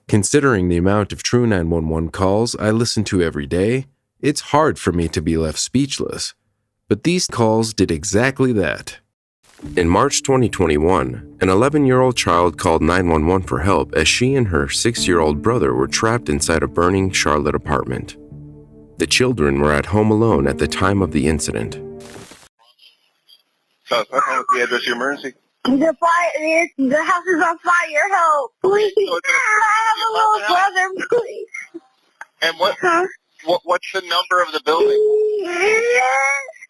Considering the amount of true 911 calls I listen to every day, it's hard for me to be left speechless. But these calls did exactly that. In March 2021, an 11-year-old child called 911 for help as she and her 6-year-old brother were trapped inside a burning Charlotte apartment. The children were at home alone at the time of the incident. So, what's the address of your emergency? The house is on fire, help. Please. I have a little brother, please. And what's the number of the building?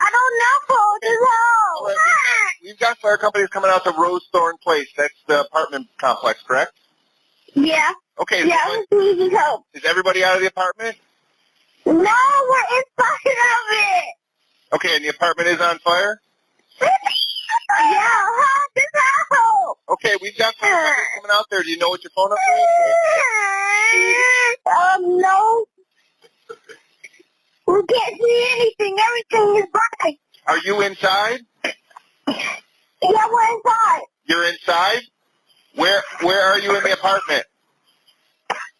I don't know, just help. Right, we've got fire companies coming out to Rosethorn Place. That's the apartment complex, correct? Yeah. Okay. Yeah, we need help. Is everybody out of the apartment? No, we're inside of it. Okay, and the apartment is on fire? Yeah, just help. Okay, we've got fire companies coming out there. Do you know what your phone number is? No. We can't see anything. Everything is burning. Are you inside? Yeah, we're inside. You're inside? Where are you in the apartment?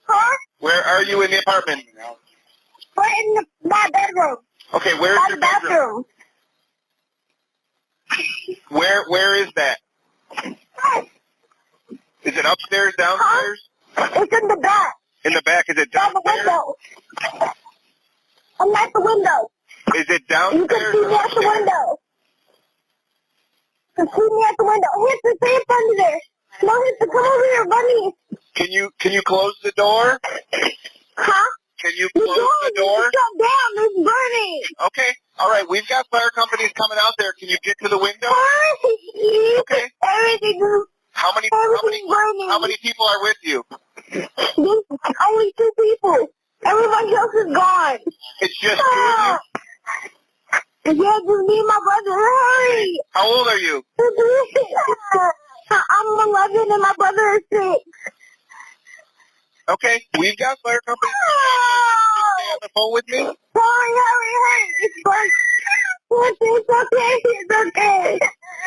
Huh? Where are you in the apartment? We're in my bedroom. Okay, where's By your the bedroom? Where is that? Is it upstairs, downstairs? Huh? It's in the back. In the back, is it By the downstairs? window. I'm at the window. Is it downstairs? You can see me or at the upstairs? window. You can see me at the window. Hit the tape under there. No, hit the, come over here, bunny. Can you close the door? Huh? Can you close the door? Shut down. It's burning. Okay. All right. We've got fire companies coming out there. Can you get to the window? Okay. Everything. How many people are with you? Only 2 people. Everybody else is gone. It's just 2 of you? Yeah, just me and my brother. Hurry. How old are you? I'm 11 and my brother is 6. Okay. We've got fire companies coming out there. Can you stay on the phone with me? Hurry. It's burning. It's okay.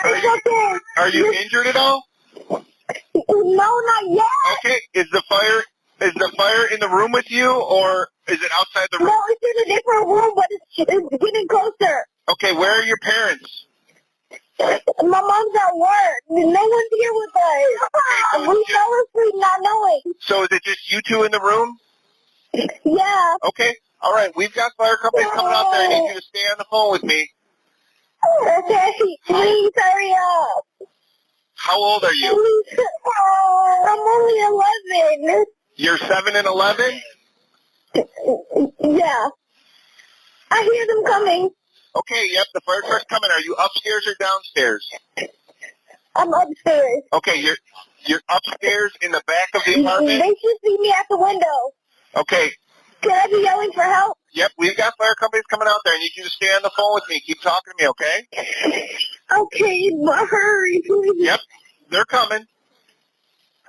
It's okay. Are you injured at all? No, not yet. Okay. Is the fire in the room with you, or is it outside the room? No, it's in a different room, but it's getting closer. Okay. Where are your parents? My mom's at work. No one's here with us. Okay, We fell asleep not knowing. So is it just you 2 in the room? Yeah. Okay. All right. We've got fire companies coming out there. I need you to stay on the phone with me. Okay, please hurry up. How old are you? I'm only 11. You're 7 and 11? Yeah. I hear them coming. Okay, yep, the fire truck's coming. Are you upstairs or downstairs? I'm upstairs. Okay, you're upstairs in the back of the apartment? They should see me at the window. Okay. Can I be yelling for help? Yep, we've got fire companies coming out there. I need you to stay on the phone with me. Keep talking to me, okay? Okay, but hurry, please. Yep, they're coming.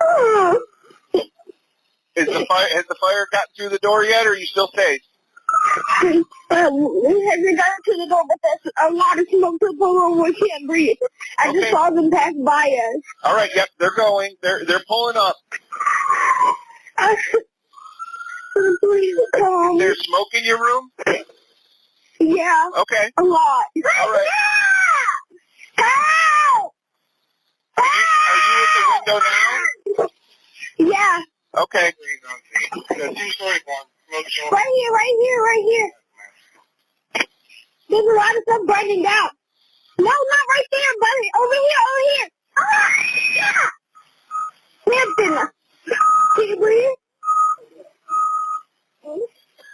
Oh. Has the fire gotten through the door yet, or are you still safe? We haven't gotten to the door, but there's a lot of smoke to pull over. We can't breathe. I just saw them pass by us. All right, yep, they're going. They're pulling up. Please come. There's smoke in your room? Yeah. Okay. A lot. All right. Help! Are you at the window now? Yeah. Okay. Right here. There's a lot of stuff burning down. No, not right there, buddy. Over here. Hampton. Can you breathe?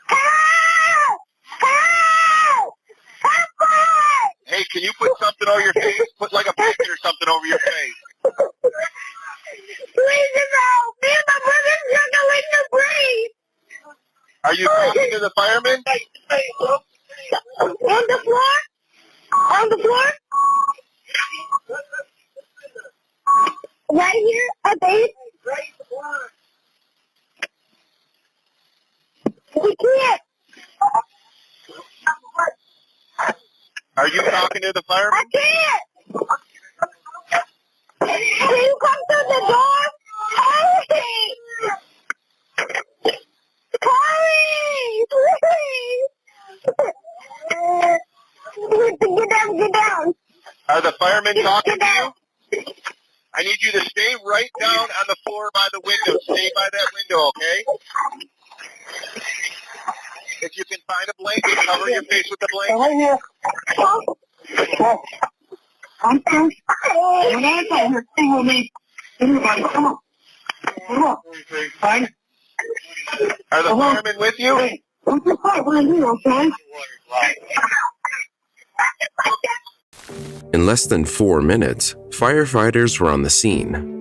Help! Hey, can you put something over your face? Put like a blanket or something over your face. Please help! Me and my brother's struggling to breathe. Are you talking to the firemen? On the floor? On the floor? Right here, I think. We can't. Are you talking to the firemen? I can't. Can you come through the door? Hey! fireman talking to you? I need you to stay right down on the floor by the window. Stay by that window, okay? If you can find a blanket, cover your face with the blanket. Are the firemen with you? In less than 4 minutes, firefighters were on the scene.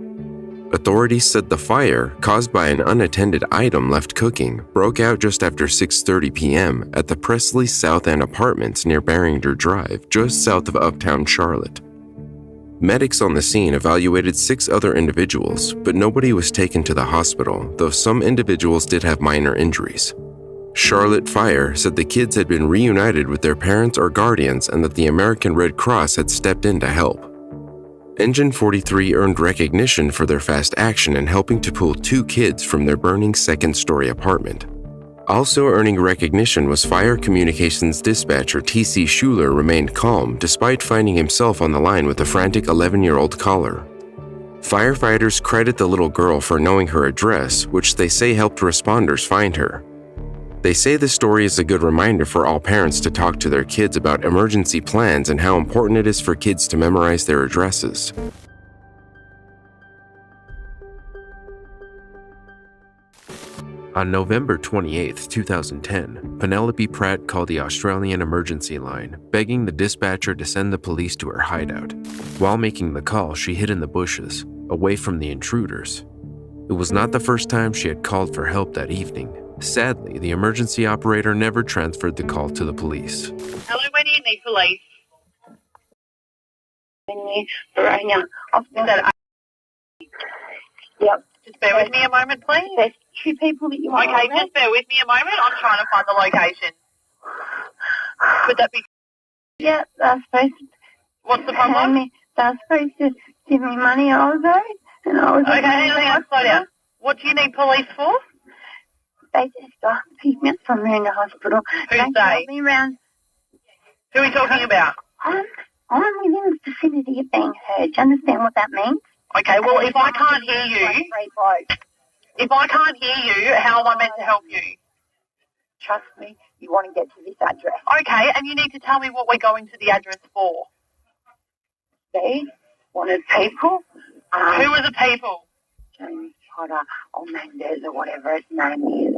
Authorities said the fire, caused by an unattended item left cooking, broke out just after 6:30 p.m. at the Presley South End Apartments near Barringer Drive, just south of uptown Charlotte. Medics on the scene evaluated 6 other individuals, but nobody was taken to the hospital, though some individuals did have minor injuries. Charlotte Fire said the kids had been reunited with their parents or guardians and that the American Red Cross had stepped in to help. Engine 43 earned recognition for their fast action in helping to pull 2 kids from their burning second-story apartment. Also earning recognition was Fire Communications dispatcher T.C. Schuler remained calm despite finding himself on the line with a frantic 11-year-old caller. Firefighters credit the little girl for knowing her address, which they say helped responders find her. They say the story is a good reminder for all parents to talk to their kids about emergency plans and how important it is for kids to memorize their addresses. On November 28, 2010, Penelope Pratt called the Australian emergency line, begging the dispatcher to send the police to her hideout. While making the call, she hid in the bushes, away from the intruders. It was not the first time she had called for help that evening. Sadly, the emergency operator never transferred the call to the police. Hello, where do you need police? Yep. Just bear with me a moment, please. There's 2 people that you want. Okay, just bear with me a moment. I'm trying to find the location. Would that be... Yeah, they're supposed to... What's the problem? They're supposed to give me money. I was owed, and I was... Okay, hang on, slow down. What do you need police for? They just picked me up from here in the hospital. Who's they? Got me around. Who are we talking about? I'm within the vicinity of being heard. Do you understand what that means? Okay, well, if I can't hear you, how am I meant to help you? Trust me, you want to get to this address. Okay, and you need to tell me what we're going to the address for. They wanted people. Who are the people? James Potter or Mendez or whatever his name is.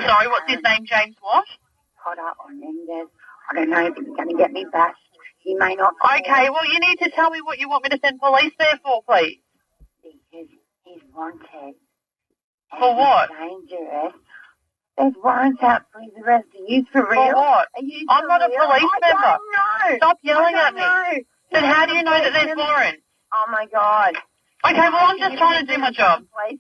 Sorry, what's his name, James what? Potter or Mendez. I don't know if he's going to get me bashed. He may not. Okay, well, you need to tell me what you want me to send police there for, please. Because he's wanted. For what? Dangerous. There's warrants out for his arrest. Are you for real? For what? Are you I'm not a police member. I don't know. Stop yelling at me. Then how do you know that there's warrants? Oh, my God. Okay, well, I'm just trying to do my job. Please.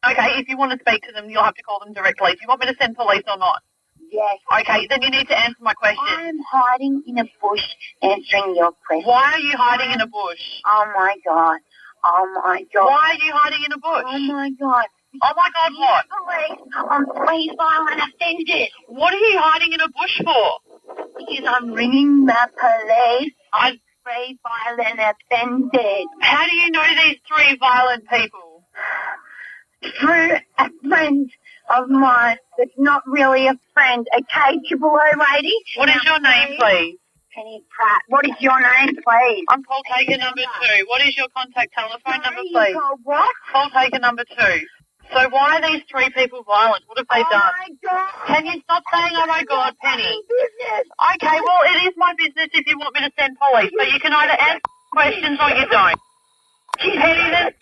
Okay, if you want to speak to them, you'll have to call them directly. Do you want me to send police or not? Yes. Okay, then you need to answer my question. I'm hiding in a bush answering your question. Why are you hiding in a bush? Oh, my God. Oh, my God. Why are you hiding in a bush? Oh, my God. Oh, my God, what? Police violent offenders. What are you hiding in a bush for? Because I'm ringing the police. I'm 3 violent offenders. How do you know these 3 violent people? Through a friend of mine that's not really a friend, a capable old lady. What is your name, please? Penny Pratt. What is your name, please? I'm call taker number 2. What is your contact telephone number, please? What? Call taker number 2. So why are these 3 people violent? What have they done? Oh, my God. Can you stop saying, oh, my God, Penny? Business. Okay, well, it is my business if you want me to send police, but you can either answer questions or you don't. Penny, then...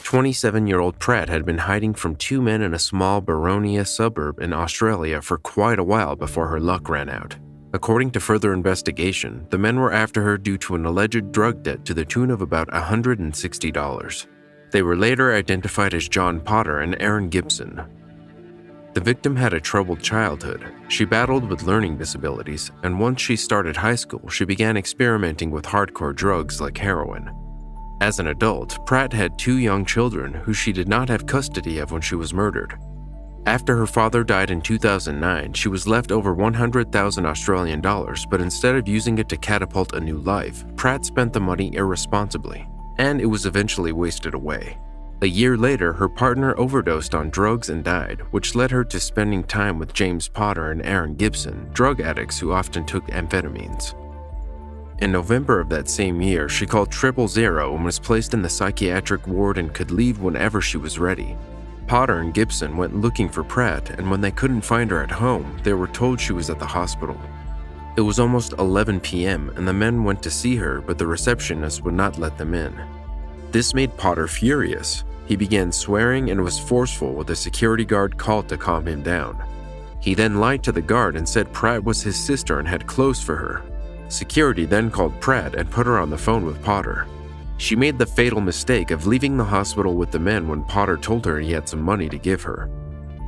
27-year-old Pratt had been hiding from 2 men in a small Boronia suburb in Australia for quite a while before her luck ran out. According to further investigation, the men were after her due to an alleged drug debt to the tune of about $160. They were later identified as John Potter and Aaron Gibson. The victim had a troubled childhood. She battled with learning disabilities, and once she started high school, she began experimenting with hardcore drugs like heroin. As an adult, Pratt had 2 young children who she did not have custody of when she was murdered. After her father died in 2009, she was left over 100,000 Australian dollars, but instead of using it to catapult a new life, Pratt spent the money irresponsibly, and it was eventually wasted away. A year later, her partner overdosed on drugs and died, which led her to spending time with James Potter and Aaron Gibson, drug addicts who often took amphetamines. In November of that same year, she called 000 and was placed in the psychiatric ward and could leave whenever she was ready. Potter and Gibson went looking for Pratt, and when they couldn't find her at home, they were told she was at the hospital. It was almost 11 p.m. and the men went to see her, but the receptionist would not let them in. This made Potter furious. He began swearing and was forceful with a security guard called to calm him down. He then lied to the guard and said Pratt was his sister and had clothes for her. Security then called Pratt and put her on the phone with Potter. She made the fatal mistake of leaving the hospital with the men when Potter told her he had some money to give her.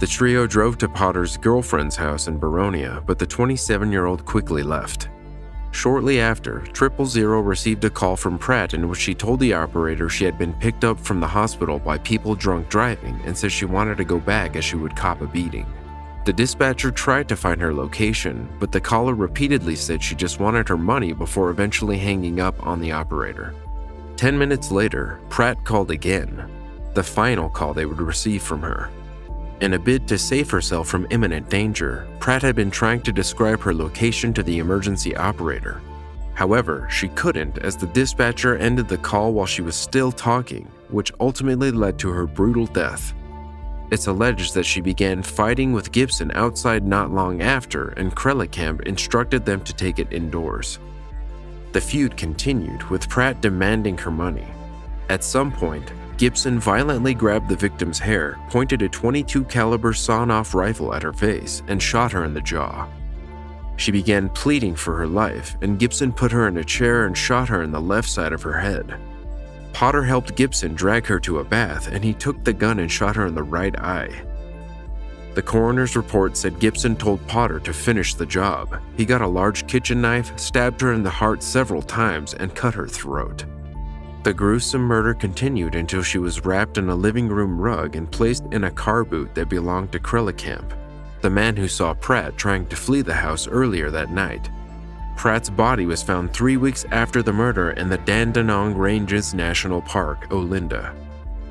The trio drove to Potter's girlfriend's house in Baronia, but the 27-year-old quickly left. Shortly after, 000 received a call from Pratt in which she told the operator she had been picked up from the hospital by people drunk driving and said she wanted to go back as she would cop a beating. The dispatcher tried to find her location, but the caller repeatedly said she just wanted her money before eventually hanging up on the operator. 10 minutes later, Pratt called again, the final call they would receive from her. In a bid to save herself from imminent danger, Pratt had been trying to describe her location to the emergency operator. However, she couldn't as the dispatcher ended the call while she was still talking, which ultimately led to her brutal death. It's alleged that she began fighting with Gibson outside not long after, and Krellekamp instructed them to take it indoors. The feud continued, with Pratt demanding her money. At some point, Gibson violently grabbed the victim's hair, pointed a .22 caliber sawn-off rifle at her face, and shot her in the jaw. She began pleading for her life, and Gibson put her in a chair and shot her in the left side of her head. Potter helped Gibson drag her to a bath, and he took the gun and shot her in the right eye. The coroner's report said Gibson told Potter to finish the job. He got a large kitchen knife, stabbed her in the heart several times, and cut her throat. The gruesome murder continued until she was wrapped in a living room rug and placed in a car boot that belonged to Krellekamp, the man who saw Pratt trying to flee the house earlier that night. Pratt's body was found 3 weeks after the murder in the Dandenong Ranges National Park, Olinda.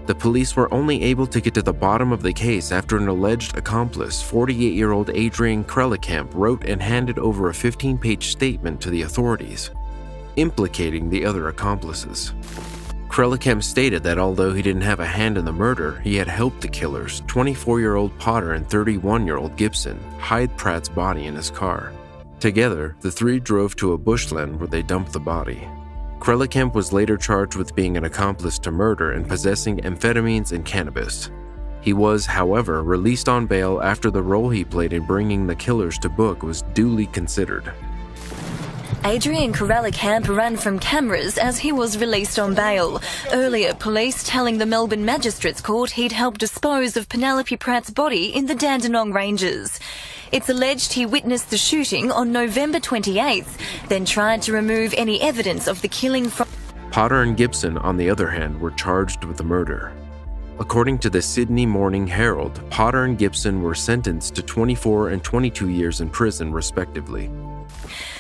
The police were only able to get to the bottom of the case after an alleged accomplice, 48-year-old Adrian Krellekamp, wrote and handed over a 15-page statement to the authorities, implicating the other accomplices. Krellekamp stated that although he didn't have a hand in the murder, he had helped the killers, 24-year-old Potter and 31-year-old Gibson, hide Pratt's body in his car. Together, the three drove to a bushland where they dumped the body. Krellekamp was later charged with being an accomplice to murder and possessing amphetamines and cannabis. He was, however, released on bail after the role he played in bringing the killers to book was duly considered. Adrian Krellekamp ran from cameras as he was released on bail. Earlier, police telling the Melbourne Magistrates Court he'd helped dispose of Penelope Pratt's body in the Dandenong Ranges. It's alleged he witnessed the shooting on November 28th, then tried to remove any evidence of the killing from... Potter and Gibson, on the other hand, were charged with the murder. According to the Sydney Morning Herald, Potter and Gibson were sentenced to 24 and 22 years in prison, respectively.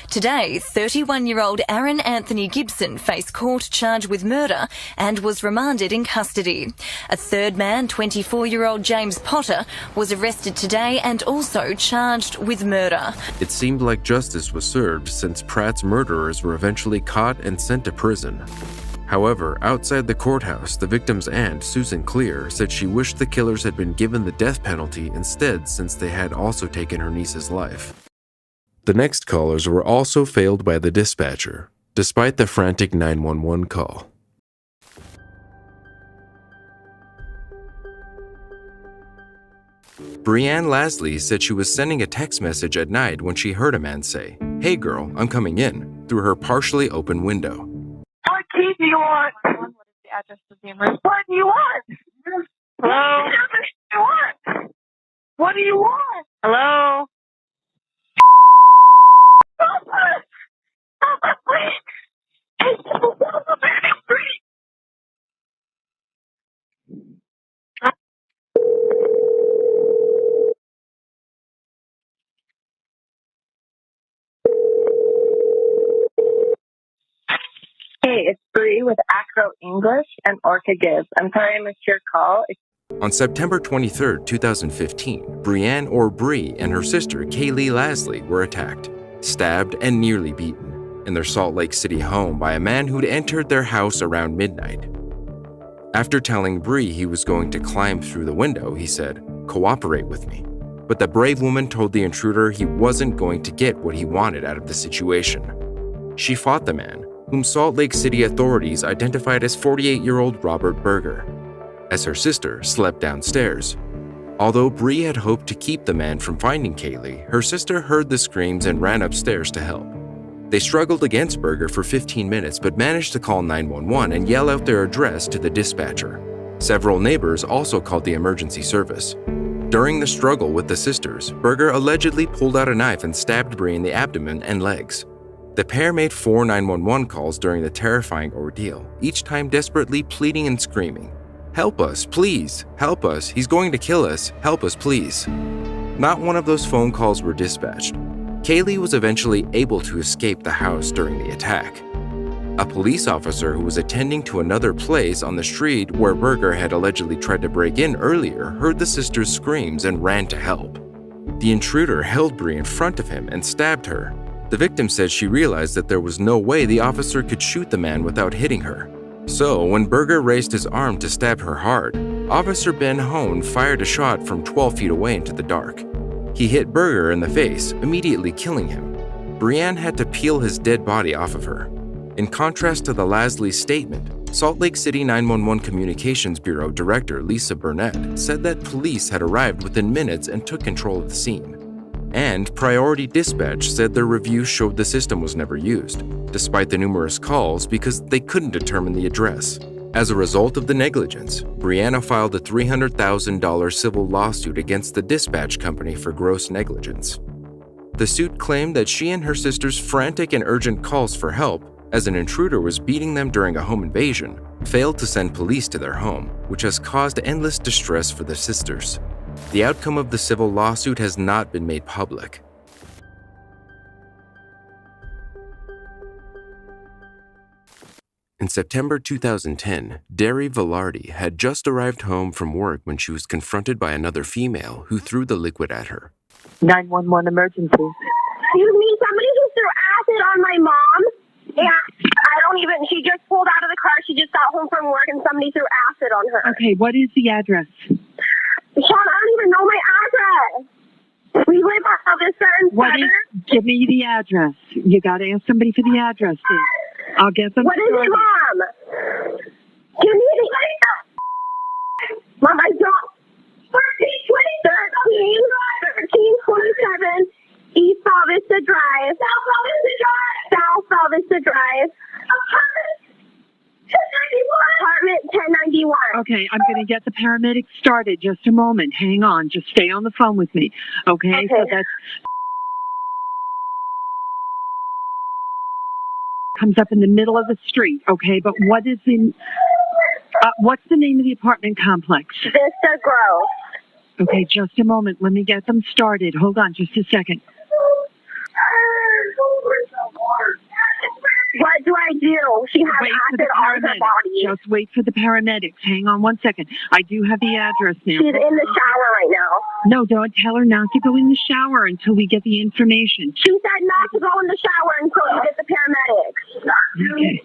Today, 31-year-old Aaron Anthony Gibson faced court charged with murder and was remanded in custody. A third man, 24-year-old James Potter, was arrested today and also charged with murder. It seemed like justice was served since Pratt's murderers were eventually caught and sent to prison. However, outside the courthouse, the victim's aunt, Susan Clear, said she wished the killers had been given the death penalty instead since they had also taken her niece's life. The next callers were also failed by the dispatcher, despite the frantic 911 call. Brianne Lasley said she was sending a text message at night when she heard a man say, "Hey girl, I'm coming in," through her partially open window. What key do you want? What is the address of the emergency? What do you want? Hello? What do you want? Hello? Stop us! Stop us, please! Stop us, please! with Acro English and Orca Gibbs. I'm sorry I missed your call. On September 23, 2015, Brianne or Bree and her sister Kaylee Lasley were attacked, stabbed, and nearly beaten in their Salt Lake City home by a man who'd entered their house around midnight. After telling Bree he was going to climb through the window, he said, "Cooperate with me." But the brave woman told the intruder he wasn't going to get what he wanted out of the situation. She fought the man, whom Salt Lake City authorities identified as 48-year-old Robert Berger, as her sister slept downstairs. Although Bree had hoped to keep the man from finding Kaylee, her sister heard the screams and ran upstairs to help. They struggled against Berger for 15 minutes but managed to call 911 and yell out their address to the dispatcher. Several neighbors also called the emergency service. During the struggle with the sisters, Berger allegedly pulled out a knife and stabbed Bree in the abdomen and legs. The pair made 4 911 calls during the terrifying ordeal, each time desperately pleading and screaming, "Help us, please! Help us! He's going to kill us! Help us, please!" Not one of those phone calls were dispatched. Kaylee was eventually able to escape the house during the attack. A police officer who was attending to another place on the street where Berger had allegedly tried to break in earlier heard the sisters' screams and ran to help. The intruder held Bree in front of him and stabbed her. The victim said she realized that there was no way the officer could shoot the man without hitting her. So, when Berger raised his arm to stab her hard, Officer Ben Hone fired a shot from 12 feet away into the dark. He hit Berger in the face, immediately killing him. Brianne had to peel his dead body off of her. In contrast to the Lasley's statement, Salt Lake City 911 Communications Bureau Director Lisa Burnett said that police had arrived within minutes and took control of the scene. And Priority Dispatch said their review showed the system was never used, despite the numerous calls, because they couldn't determine the address. As a result of the negligence, Brianna filed a $300,000 civil lawsuit against the dispatch company for gross negligence. The suit claimed that she and her sister's frantic and urgent calls for help, as an intruder was beating them during a home invasion, failed to send police to their home, which has caused endless distress for the sisters. The outcome of the civil lawsuit has not been made public. In September 2010, Derry Velarde had just arrived home from work when she was confronted by another female who threw the liquid at her. 911 emergency. Excuse me, somebody just threw acid on my mom. Yeah, she just pulled out of the car. She just got home from work and somebody threw acid on her. Okay, what is the address? Sean, I don't even know my address. We live on this certain Give me the address. You got to ask somebody for the address, please. I'll get them. What is it, Mom? Give me the Mom, I don't. 1327 East Val Vista Drive. South Val Vista Drive. Apartment 1091. Okay, I'm going to get the paramedics started. Just a moment. Hang on. Just stay on the phone with me. Okay. So that's comes up in the middle of the street. Okay, but what is in? What's the name of the apartment complex? Vista Grove. Okay, just a moment. Let me get them started. Hold on, just a second. What do I do? She has acid on her body. Just wait for the paramedics. Hang on one second. I do have the address now. She's in the shower right now. No, don't tell her not to go in the shower until we get the information. She said not to go in the shower until you get the paramedics. Okay.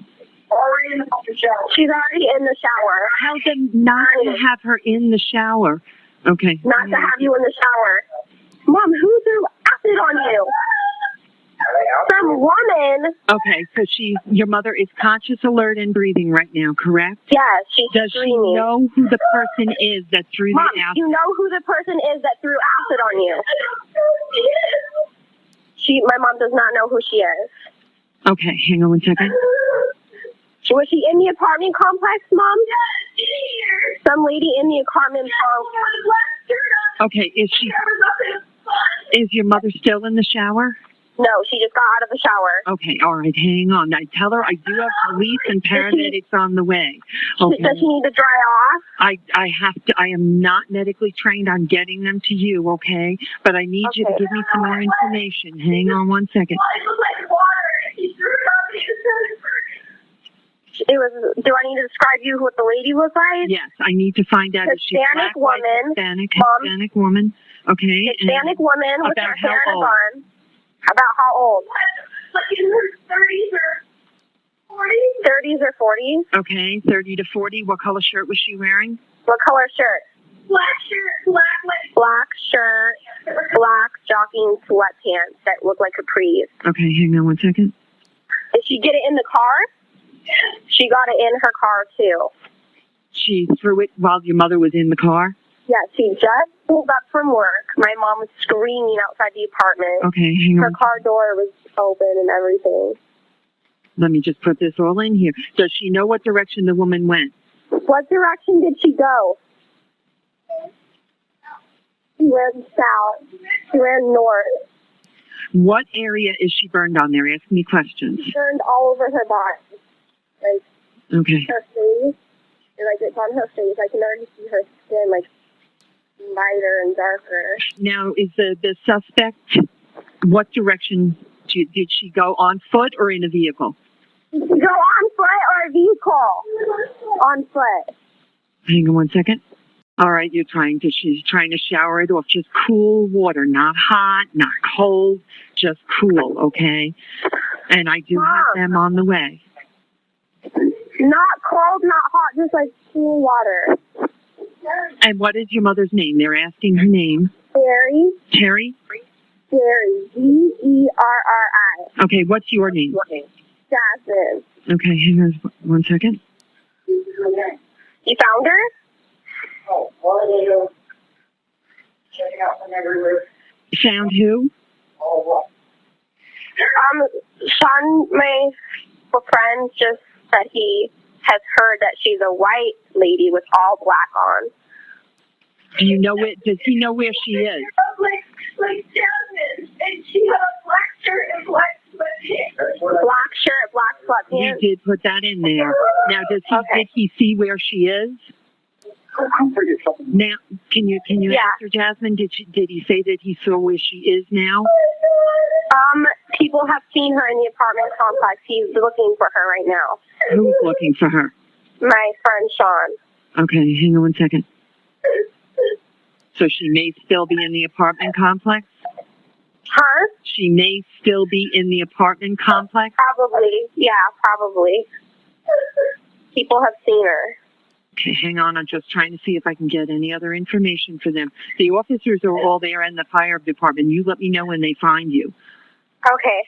She's already in the shower. Tell them not to have her in the shower. Okay. Not to have you in the shower. Mom, who threw acid on you? Some woman. Okay, so your mother is conscious, alert, and breathing right now, correct? Yes, she's Does screaming. she know who the person is that threw Mom, the acid? you know who the person is that threw acid on you? My mom does not know who she is. Okay, hang on one second. Was she in the apartment complex, Mom? Some lady in the apartment complex. Okay, is your mother still in the shower? No, she just got out of the shower. Okay, all right, hang on. I tell her I do have police and paramedics on the way. Okay. Does she need to dry off? I have to. I am not medically trained on getting them to you, okay? But I need you to give me some more information. Hang on one second. It was. Do I need to describe you what the lady was like? Yes, I need to find out if she's Hispanic black, white, woman. Hispanic woman. Okay. Hispanic woman with about her hair how in a old? bun. About how old? Like in her 30s or 40s. 30s or 40s. Okay, 30 to 40. What color shirt was she wearing? What color shirt? Black shirt, black shirt, black jogging sweatpants that look like capris. Okay, hang on 1 second. Did she get it in the car? She got it in her car too. She threw it while your mother was in the car? Yeah, she just pulled up from work. My mom was screaming outside the apartment. Okay, hang Her on. car door was open and everything. Let me just put this all in here. Does she know what direction the woman went? What direction did she go? She ran south. She ran north. What area is she burned on there? Ask me questions. She turned all over her body. Like Okay. her face. Like it's on her face. I can already see her skin like lighter and darker. Now, is the suspect, what direction did she go, on foot or in a vehicle? Did she go on foot or a vehicle? On foot. Hang on 1 second. All right, she's trying to shower it off. Just cool water, not hot, not cold, just cool, okay? And I do have them on the way. Not cold, not hot, just like cool water. And what is your mother's name? They're asking her name. Terry. Terry? Terry. Gerri. Okay, what's your name? Jasmine. Okay, hang on 1 second. You found her? Oh, well, checking out from everywhere. Found who? Oh, Sean, my friend, just said he has heard that she's a white lady with all black on. Do you know it? Does he know where she is? Like Jasmine, and she had a black shirt and black sweatpants. Black shirt, black You sweatpants. did put that in there. Now, did he see where she is? Now, can you Yeah. answer, Jasmine? Did he say that he saw where she is now? People have seen her in the apartment complex. He's looking for her right now. Who's looking for her? My friend Sean. Okay, hang on 1 second. So she may still be in the apartment complex? Huh? She may still be in the apartment complex? Probably. Yeah, probably. People have seen her. Okay, hang on. I'm just trying to see if I can get any other information for them. The officers are all there in the fire department. You let me know when they find you. Okay.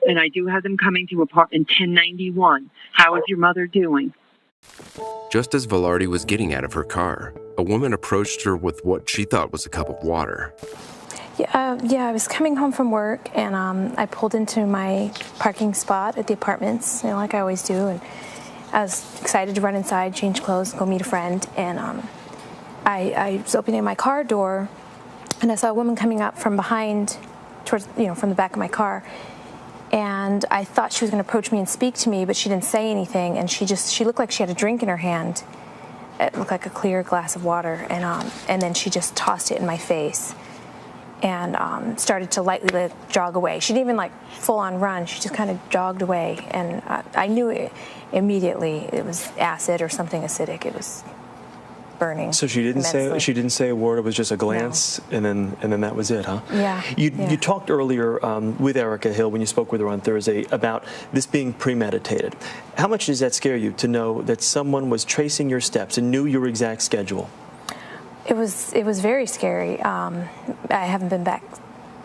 And I do have them coming to apartment 1091. How is your mother doing? Just as Velarde was getting out of her car, a woman approached her with what she thought was a cup of water. Yeah, I was coming home from work, and I pulled into my parking spot at the apartments, like I always do, and I was excited to run inside, change clothes, go meet a friend, and I was opening my car door, and I saw a woman coming up from behind, towards, from the back of my car, and I thought she was going to approach me and speak to me, but she didn't say anything, and she looked like she had a drink in her hand. It looked like a clear glass of water, and then she just tossed it in my face and started to lightly jog away. She didn't even full on run. She just kind of jogged away, and I knew it immediately. It was acid or something acidic. It was burning. So she didn't say a word. It was just a glance, no. and then that was it, huh? Yeah. You talked earlier with Erica Hill when you spoke with her on Thursday about this being premeditated. How much does that scare you to know that someone was tracing your steps and knew your exact schedule? It was very scary. I haven't been back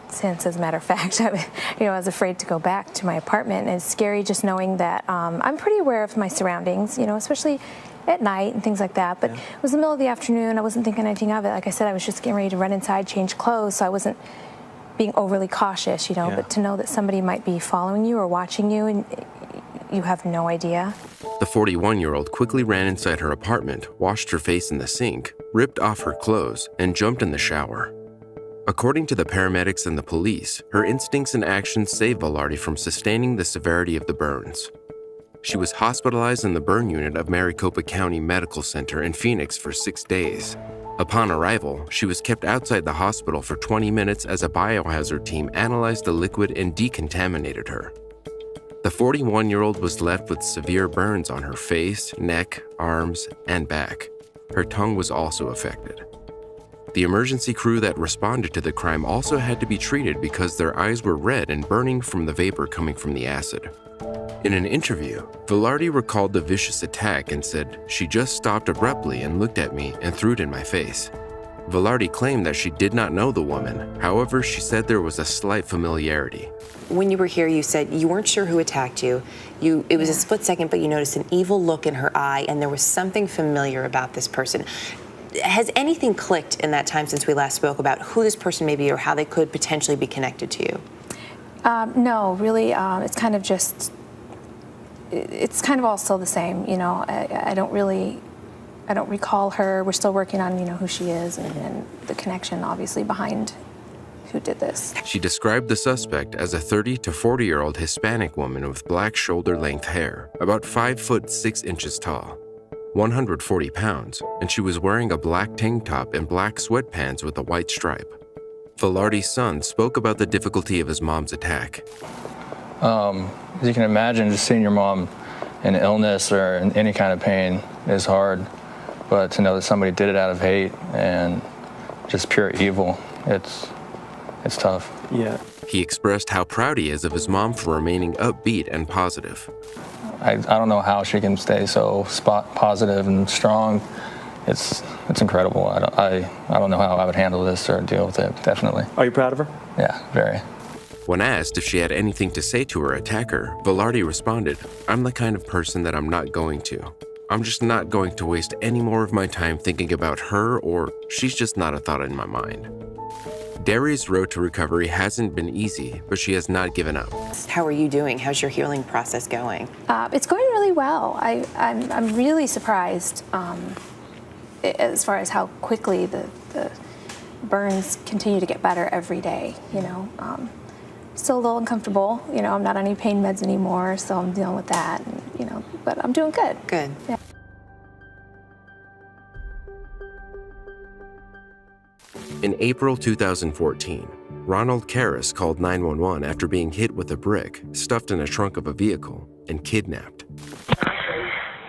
since, as a matter of fact. I was afraid to go back to my apartment. And it's scary just knowing that I'm pretty aware of my surroundings, especially at night and things like that. But It was the middle of the afternoon. I wasn't thinking anything of it. Like I said, I was just getting ready to run inside, change clothes, so I wasn't being overly cautious, But to know that somebody might be following you or watching you and you have no idea. The 41-year-old quickly ran inside her apartment, washed her face in the sink, ripped off her clothes, and jumped in the shower. According to the paramedics and the police, her instincts and actions saved Velarde from sustaining the severity of the burns. She was hospitalized in the burn unit of Maricopa County Medical Center in Phoenix for 6 days. Upon arrival, she was kept outside the hospital for 20 minutes as a biohazard team analyzed the liquid and decontaminated her. The 41-year-old was left with severe burns on her face, neck, arms, and back. Her tongue was also affected. The emergency crew that responded to the crime also had to be treated because their eyes were red and burning from the vapor coming from the acid. In an interview, Velarde recalled the vicious attack and said, "She just stopped abruptly and looked at me and threw it in my face." Velarde claimed that she did not know the woman. However, she said there was a slight familiarity. When you were here, you said you weren't sure who attacked you. It was a split second, but you noticed an evil look in her eye, and there was something familiar about this person. Has anything clicked in that time since we last spoke about who this person may be or how they could potentially be connected to you? No, really, it's kind of all still the same. I don't recall her. We're still working on, who she is and the connection, obviously, behind who did this. She described the suspect as a 30 to 40-year-old Hispanic woman with black shoulder-length hair, about 5 foot 6 inches tall, 140 pounds, and she was wearing a black tank top and black sweatpants with a white stripe. Velarde's son spoke about the difficulty of his mom's attack. As you can imagine, just seeing your mom in illness or in any kind of pain is hard, but to know that somebody did it out of hate and just pure evil, it's tough. Yeah. He expressed how proud he is of his mom for remaining upbeat and positive. I don't know how she can stay so positive and strong. It's incredible. I don't know how I would handle this or deal with it, definitely. Are you proud of her? Yeah, very. When asked if she had anything to say to her attacker, Velarde responded, "I'm the kind of person that I'm not going to. I'm just not going to waste any more of my time thinking about her, or she's just not a thought in my mind." Derry's road to recovery hasn't been easy, but she has not given up. How are you doing? How's your healing process going? It's going really well. I'm really surprised as far as how quickly the burns continue to get better every day. Still a little uncomfortable. I'm not on any pain meds anymore, so I'm dealing with that. And, but I'm doing good. Good. Yeah. In April 2014, Ronald Karras called 911 after being hit with a brick stuffed in a trunk of a vehicle and kidnapped.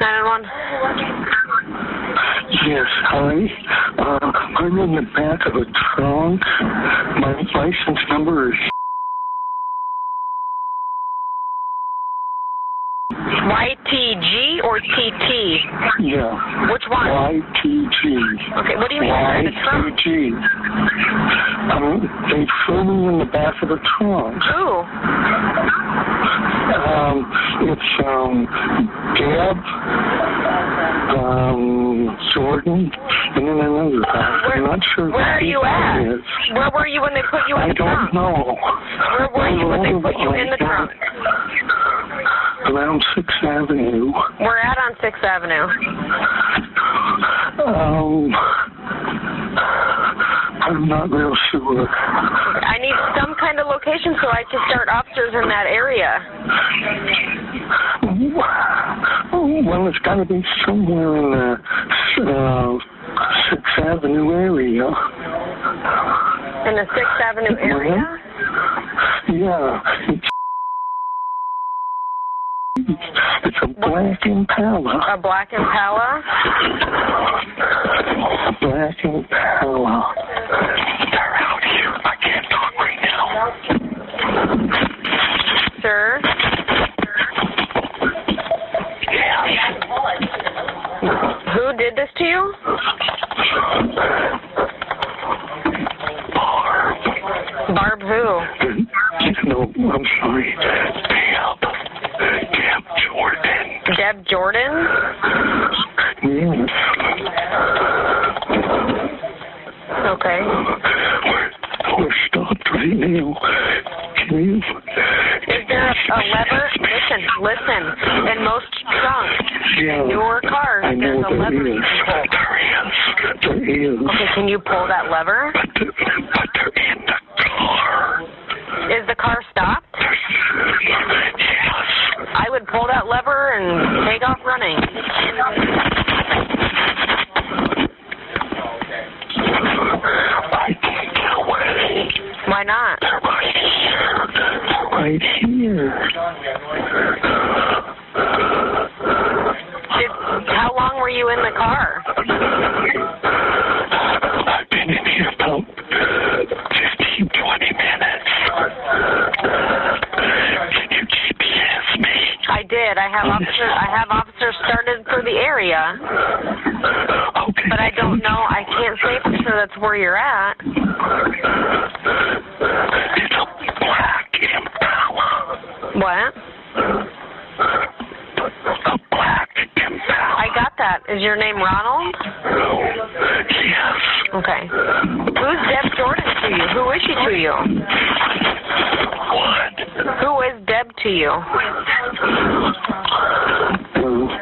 911. Yes, hi. I'm in the back of a trunk. My license number is YTG or TT? Yeah. Which one? YTG. Okay, what do you mean? YTG. They threw me in the back of the trunk. Who? It's Deb, Jordan, and then another guy. I'm not sure where are you at? Is. Where were you when they put you in the trunk? I don't know. Where were you when they put you in the trunk? Around 6th Avenue. We're at on 6th Avenue. I'm not real sure. I need some kind of location so I can start officers in that area. Well, it's got to be somewhere in the 6th Avenue area. In the 6th Avenue area? Yeah. It's a black Impala. A black Impala? A black Impala. They're out here. I can't talk right now. Sir? Who did this to you? Barb who? No, I'm sorry. Deb Jordan. Deb Jordan? Yes. Okay. We're stopped right now. Can you? Is there a lever? Listen. In most trunks, newer cars, there's a lever you can pull. There is. Okay, can you pull that lever? But they're in the car. Is the car stopped? Yes. I would pull that lever and take off running. I can't get away. Why not? They're right here. They're right here. How long were you in the car? I've been in here about 15, 20 minutes. Can you GPS me? I did. I have officers started for the area. Okay. But I don't know. I can't say for sure that's where you're at. It's a black Impala. What? A black Impala. I got that. Is your name Ronald? Yes. Okay. Who's Deb Jordan to you? Who is she to you? What? Who is Deb to you?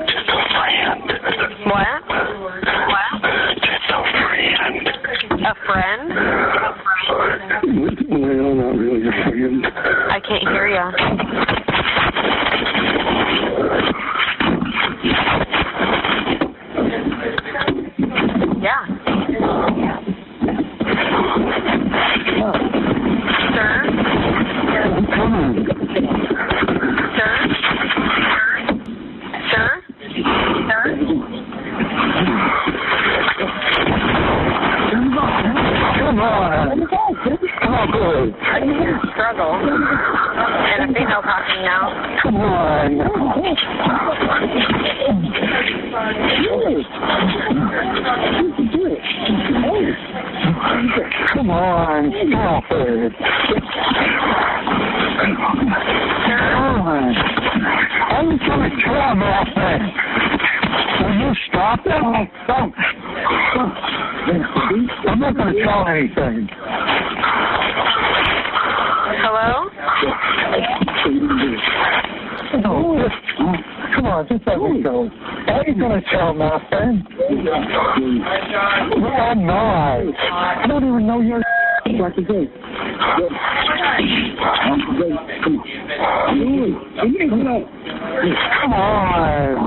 Just a friend. What? Just a friend. A friend? Well, not really a friend. I can't hear you. Yeah. Sir? Sir? Sir? Sir? Come on, good. Struggle. And a female talking now. Come on. Come on, stop it. Come on. I was going to tell him off that. Will you stop that? Stop. I'm not going to tell anything. Hello? No, come on, just let me go. I ain't going to tell nothing. No, I'm not. I don't even know your like a day. Come on.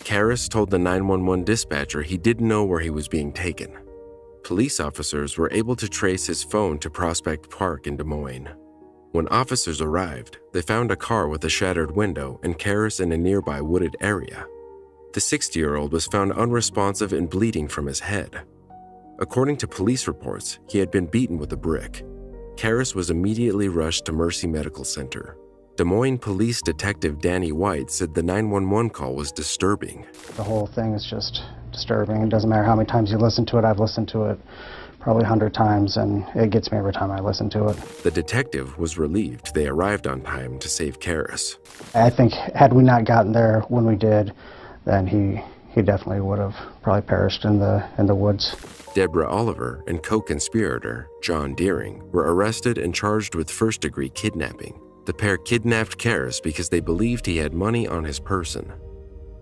Karras told the 911 dispatcher he didn't know where he was being taken. Police officers were able to trace his phone to Prospect Park in Des Moines. When officers arrived, they found a car with a shattered window and Karras in a nearby wooded area. The 60-year-old was found unresponsive and bleeding from his head. According to police reports, he had been beaten with a brick. Karras was immediately rushed to Mercy Medical Center. Des Moines Police Detective Danny White said the 911 call was disturbing. The whole thing is just disturbing. It doesn't matter how many times you listen to it. I've listened to it probably 100 times, and it gets me every time I listen to it. The detective was relieved they arrived on time to save Karras. I think had we not gotten there when we did, then he definitely would have probably perished in the woods. Deborah Oliver and co-conspirator John Deering were arrested and charged with first-degree kidnapping. The pair kidnapped Karras because they believed he had money on his person.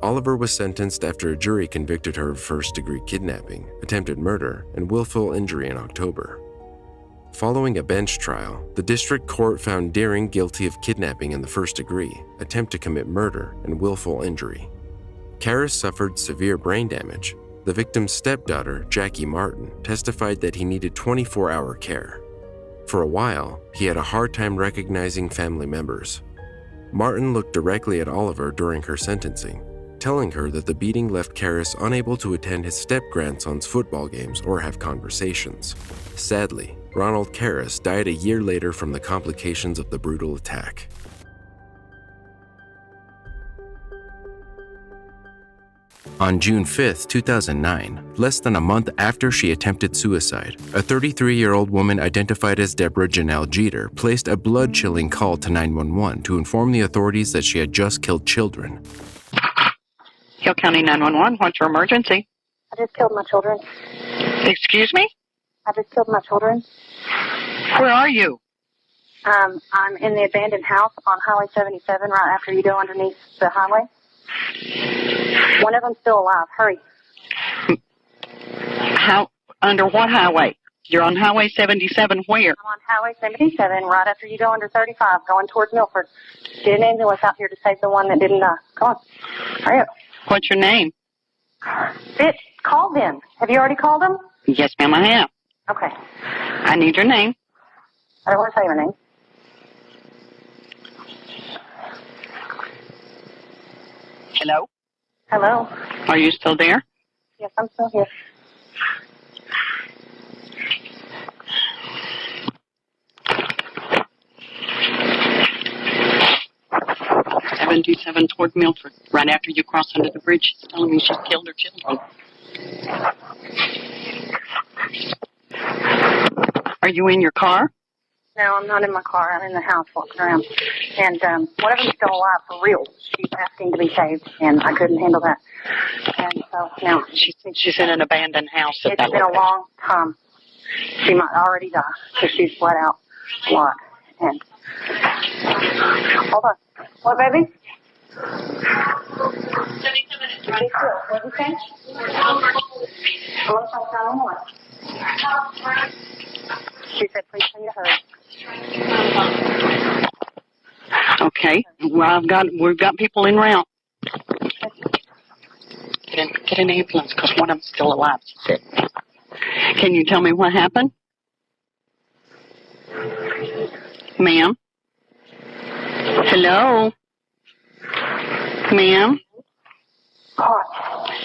Oliver was sentenced after a jury convicted her of first-degree kidnapping, attempted murder, and willful injury in October. Following a bench trial, the district court found Deering guilty of kidnapping in the first degree, attempt to commit murder, and willful injury. Karras suffered severe brain damage. The victim's stepdaughter, Jackie Martin, testified that he needed 24-hour care. For a while, he had a hard time recognizing family members. Martin looked directly at Oliver during her sentencing, telling her that the beating left Karras unable to attend his step-grandson's football games or have conversations. Sadly, Ronald Karras died a year later from the complications of the brutal attack. On June 5, 2009, less than a month after she attempted suicide, a 33-year-old woman identified as Deborah Janelle Jeter placed a blood-chilling call to 911 to inform the authorities that she had just killed children. Hill County 911, what's your emergency? I just killed my children. Excuse me? I just killed my children. Where are you? I'm in the abandoned house on Highway 77 right after you go underneath the highway. One of them's still alive. Hurry. How? Under what highway? You're on Highway 77 where? I'm on Highway 77 right after you go under 35 going towards Milford. Get an ambulance out here to save the one that didn't die. Come on. Hurry up. What's your name? Bitch, call them. Have you already called them? Yes, ma'am, I have. Okay. I need your name. I don't want to say my name. Hello? Hello? Are you still there? Yes, I'm still here. 77 toward Milford, right after you cross under the bridge. She's telling me she's killed her children. Are you in your car? No, I'm not in my car. I'm in the house walking around. And one of them's still alive for real. She's asking to be saved, and I couldn't handle that. And so now she's in an abandoned house. It's been a long time. She might already die because she's bled out a lot. And hold on. What, baby? What did you say? She said, please send to her. Okay. Well, we've got people en route. Get an ambulance because one of them's still alive, she said. Can you tell me what happened? Ma'am? Hello? Ma'am?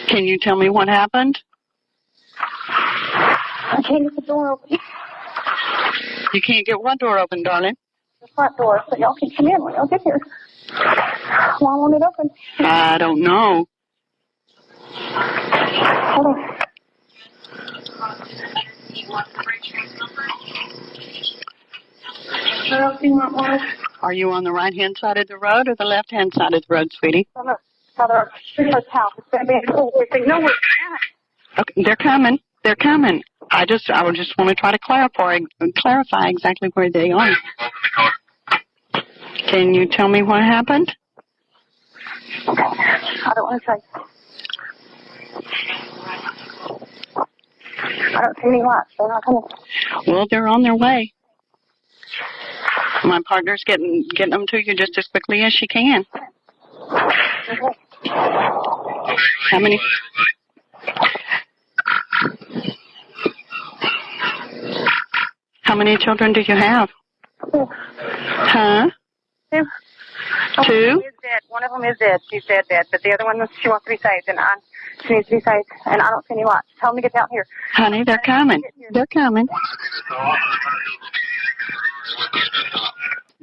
Can you tell me what happened? I can't get the door open. You can't get what door open, darling? The front door, so y'all can come in when y'all get here. Why won't it open? I don't know. Hold on. Are you on the right-hand side of the road or the left-hand side of the road, sweetie? On the other house. It's going to be cool. They know where it's at. Okay, they're coming. They're coming. I just want to try to clarify exactly where they are. Can you tell me what happened? I don't want to say. I don't see any lights. They're not coming. Well, they're on their way. My partner's getting them to you just as quickly as she can. How many? How many children do you have? Huh? Two. Two? One of them is dead. She's dead, but the other one, she wants to be saved, and she needs to be saved, and I don't see any lights. Tell them to get down here. Honey, they're coming. They're coming.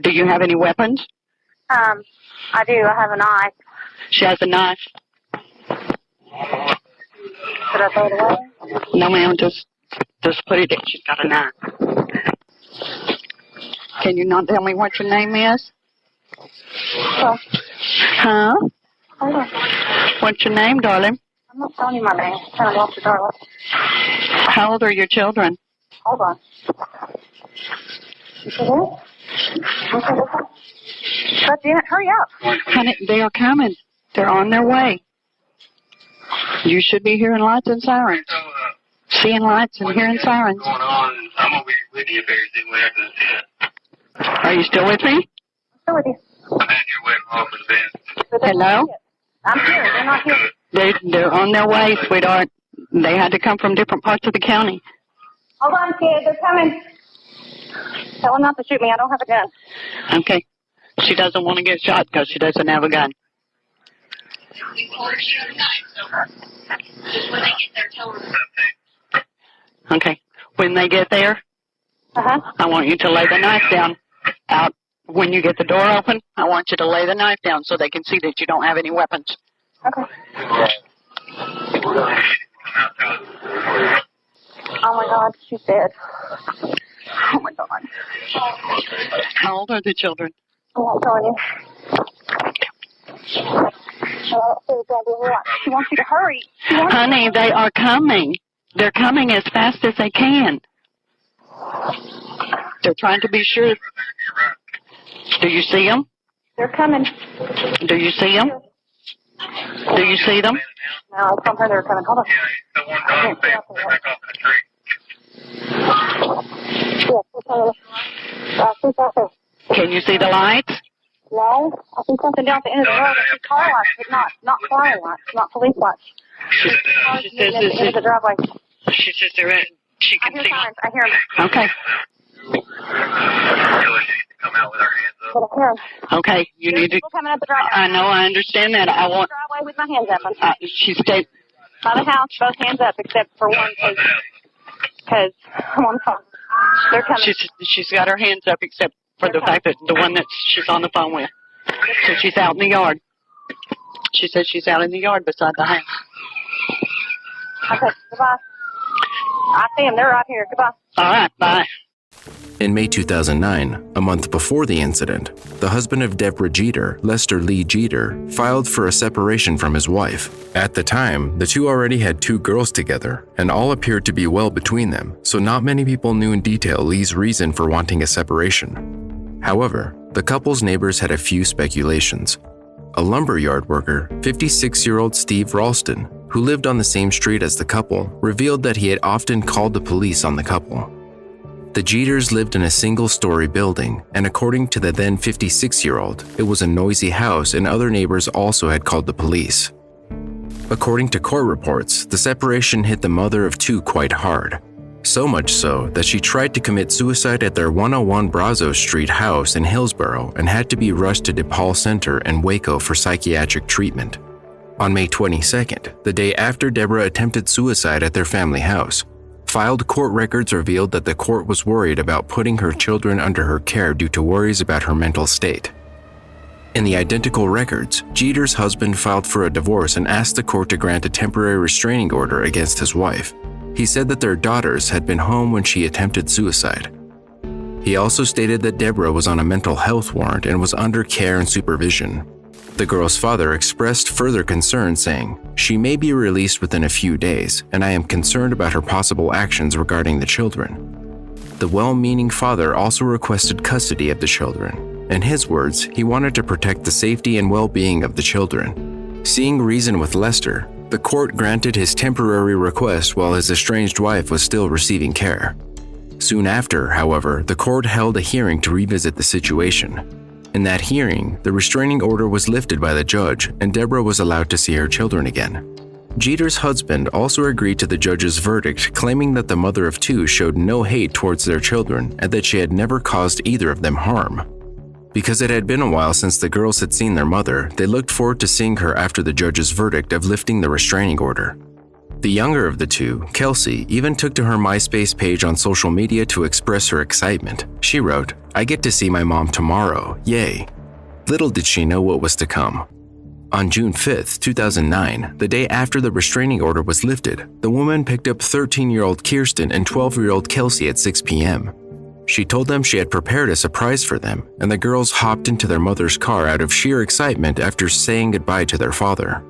Do you have any weapons? I do. I have a knife. She has a knife. Should I throw it away? No, ma'am. Just put it in. She's got a knife. Can you not tell me what your name is? Huh? Hold on. What's your name, darling? I'm not telling you my name. I'm trying to walk the door. How old are your children? Hold on. You see that? But Janet, hurry up. Honey, they are coming. They're on their way. You should be hearing lights and sirens. Seeing lights and hearing sirens. I'm going to be with you if everything we have to see. Are you still with me? I'm still with you. Hello? I'm here. They're not here. They're on their way, sweetheart. They had to come from different parts of the county. Hold on, kid. They're coming. Tell them not to shoot me. I don't have a gun. Okay. She doesn't want to get shot because she doesn't have a gun. Okay. When they get there, I want you to lay the knife down out. When you get the door open, I want you to lay the knife down so they can see that you don't have any weapons. Okay. Oh my God, she's dead. Oh my God. How old are the children? I'm not telling you. She wants you to hurry. Honey, they are coming. They're coming as fast as they can. They're trying to be sure. Do you see them? They're coming. Do you see them? Do you see them? No, I told her they were coming. Hold on. Can you see the lights? No, I see something down at the end of the road. I see car lights, but not fire lights, not police lights. She says at the end of the driveway. She says they're at. She can see. I hear them. Okay. Okay, you need to. Coming up the driveway. I know, I understand that. I want. Driveway with my hands up. She stayed. By the house, both hands up, except for one, because I'm on the phone. They're coming. She's got her hands up, except for the fact that the one that she's on the phone with. So she's out in the yard. She says she's out in the yard beside the house. Okay, goodbye. I see them. They're right here. Goodbye. All right, bye. In May 2009, a month before the incident, the husband of Deborah Jeter, Lester Lee Jeter, filed for a separation from his wife. At the time, the two already had 2 girls together, and all appeared to be well between them, so not many people knew in detail Lee's reason for wanting a separation. However, the couple's neighbors had a few speculations. A lumberyard worker, 56-year-old Steve Ralston, who lived on the same street as the couple, revealed that he had often called the police on the couple. The Jeters lived in a single-story building, and according to the then 56-year-old, it was a noisy house and other neighbors also had called the police. According to court reports, the separation hit the mother of 2 quite hard. So much so that she tried to commit suicide at their 101 Brazos Street house in Hillsborough and had to be rushed to DePaul Center in Waco for psychiatric treatment. On May 22nd, the day after Deborah attempted suicide at their family house, filed court records revealed that the court was worried about putting her children under her care due to worries about her mental state. In the identical records, Jeter's husband filed for a divorce and asked the court to grant a temporary restraining order against his wife. He said that their daughters had been home when she attempted suicide. He also stated that Deborah was on a mental health warrant and was under care and supervision. The girl's father expressed further concern, saying, "She may be released within a few days, and I am concerned about her possible actions regarding the children." The well-meaning father also requested custody of the children. In his words, he wanted to protect the safety and well-being of the children. Seeing reason with Lester, the court granted his temporary request while his estranged wife was still receiving care. Soon after, however, the court held a hearing to revisit the situation. In that hearing, the restraining order was lifted by the judge, and Deborah was allowed to see her children again. Jeter's husband also agreed to the judge's verdict, claiming that the mother of 2 showed no hate towards their children and that she had never caused either of them harm. Because it had been a while since the girls had seen their mother, they looked forward to seeing her after the judge's verdict of lifting the restraining order. The younger of the 2, Kelsey, even took to her MySpace page on social media to express her excitement. She wrote, "I get to see my mom tomorrow, yay." Little did she know what was to come. On June 5, 2009, the day after the restraining order was lifted, the woman picked up 13-year-old Kirsten and 12-year-old Kelsey at 6 p.m. She told them she had prepared a surprise for them, and the girls hopped into their mother's car out of sheer excitement after saying goodbye to their father.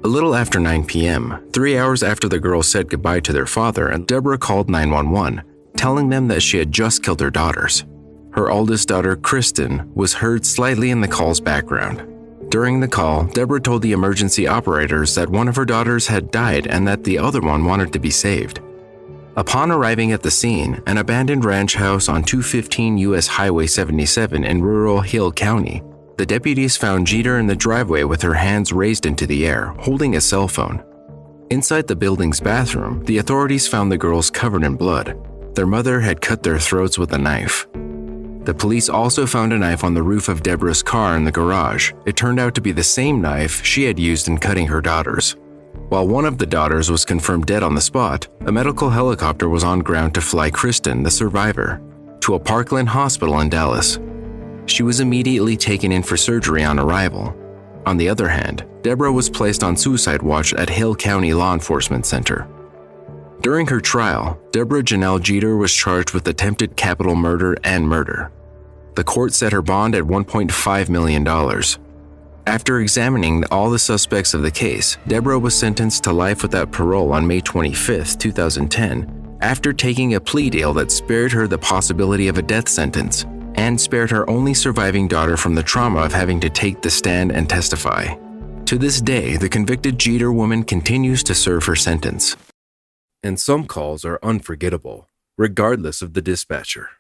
A little after 9 p.m., 3 hours after the girls said goodbye to their father, and Deborah called 911, telling them that she had just killed her daughters. Her oldest daughter, Kristen, was heard slightly in the call's background. During the call, Deborah told the emergency operators that one of her daughters had died and that the other one wanted to be saved. Upon arriving at the scene, an abandoned ranch house on 215 U.S. Highway 77 in rural Hill County, the deputies found Jeter in the driveway with her hands raised into the air, holding a cell phone. Inside the building's bathroom, the authorities found the girls covered in blood. Their mother had cut their throats with a knife. The police also found a knife on the roof of Deborah's car in the garage. It turned out to be the same knife she had used in cutting her daughters. While one of the daughters was confirmed dead on the spot, a medical helicopter was on ground to fly Kristen, the survivor, to a Parkland hospital in Dallas. She was immediately taken in for surgery on arrival. On the other hand, Deborah was placed on suicide watch at Hill County Law Enforcement Center. During her trial, Deborah Janelle Jeter was charged with attempted capital murder and murder. The court set her bond at $1.5 million. After examining all the suspects of the case, Deborah was sentenced to life without parole on May 25, 2010, after taking a plea deal that spared her the possibility of a death sentence and spared her only surviving daughter from the trauma of having to take the stand and testify. To this day, the convicted Jeter woman continues to serve her sentence. And some calls are unforgettable, regardless of the dispatcher.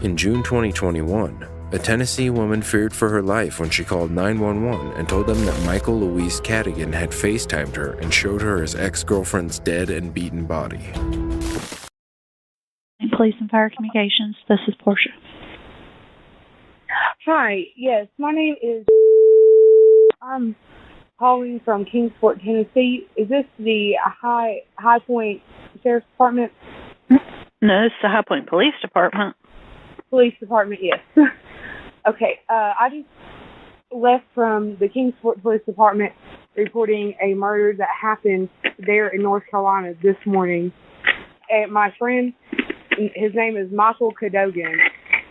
In June 2021, A Tennessee woman feared for her life when she called 911 and told them that Michael Louise Cadigan had FaceTimed her and showed her his ex-girlfriend's dead and beaten body. Police and Fire Communications, this is Portia. Hi, yes, my name is... I'm calling from Kingsport, Tennessee. Is this the High Point Sheriff's Department? No, it's the High Point Police Department. Police Department, yes. Okay, I just left from the Kingsport Police Department reporting a murder that happened there in North Carolina this morning. And my friend, his name is Michael Cadogan.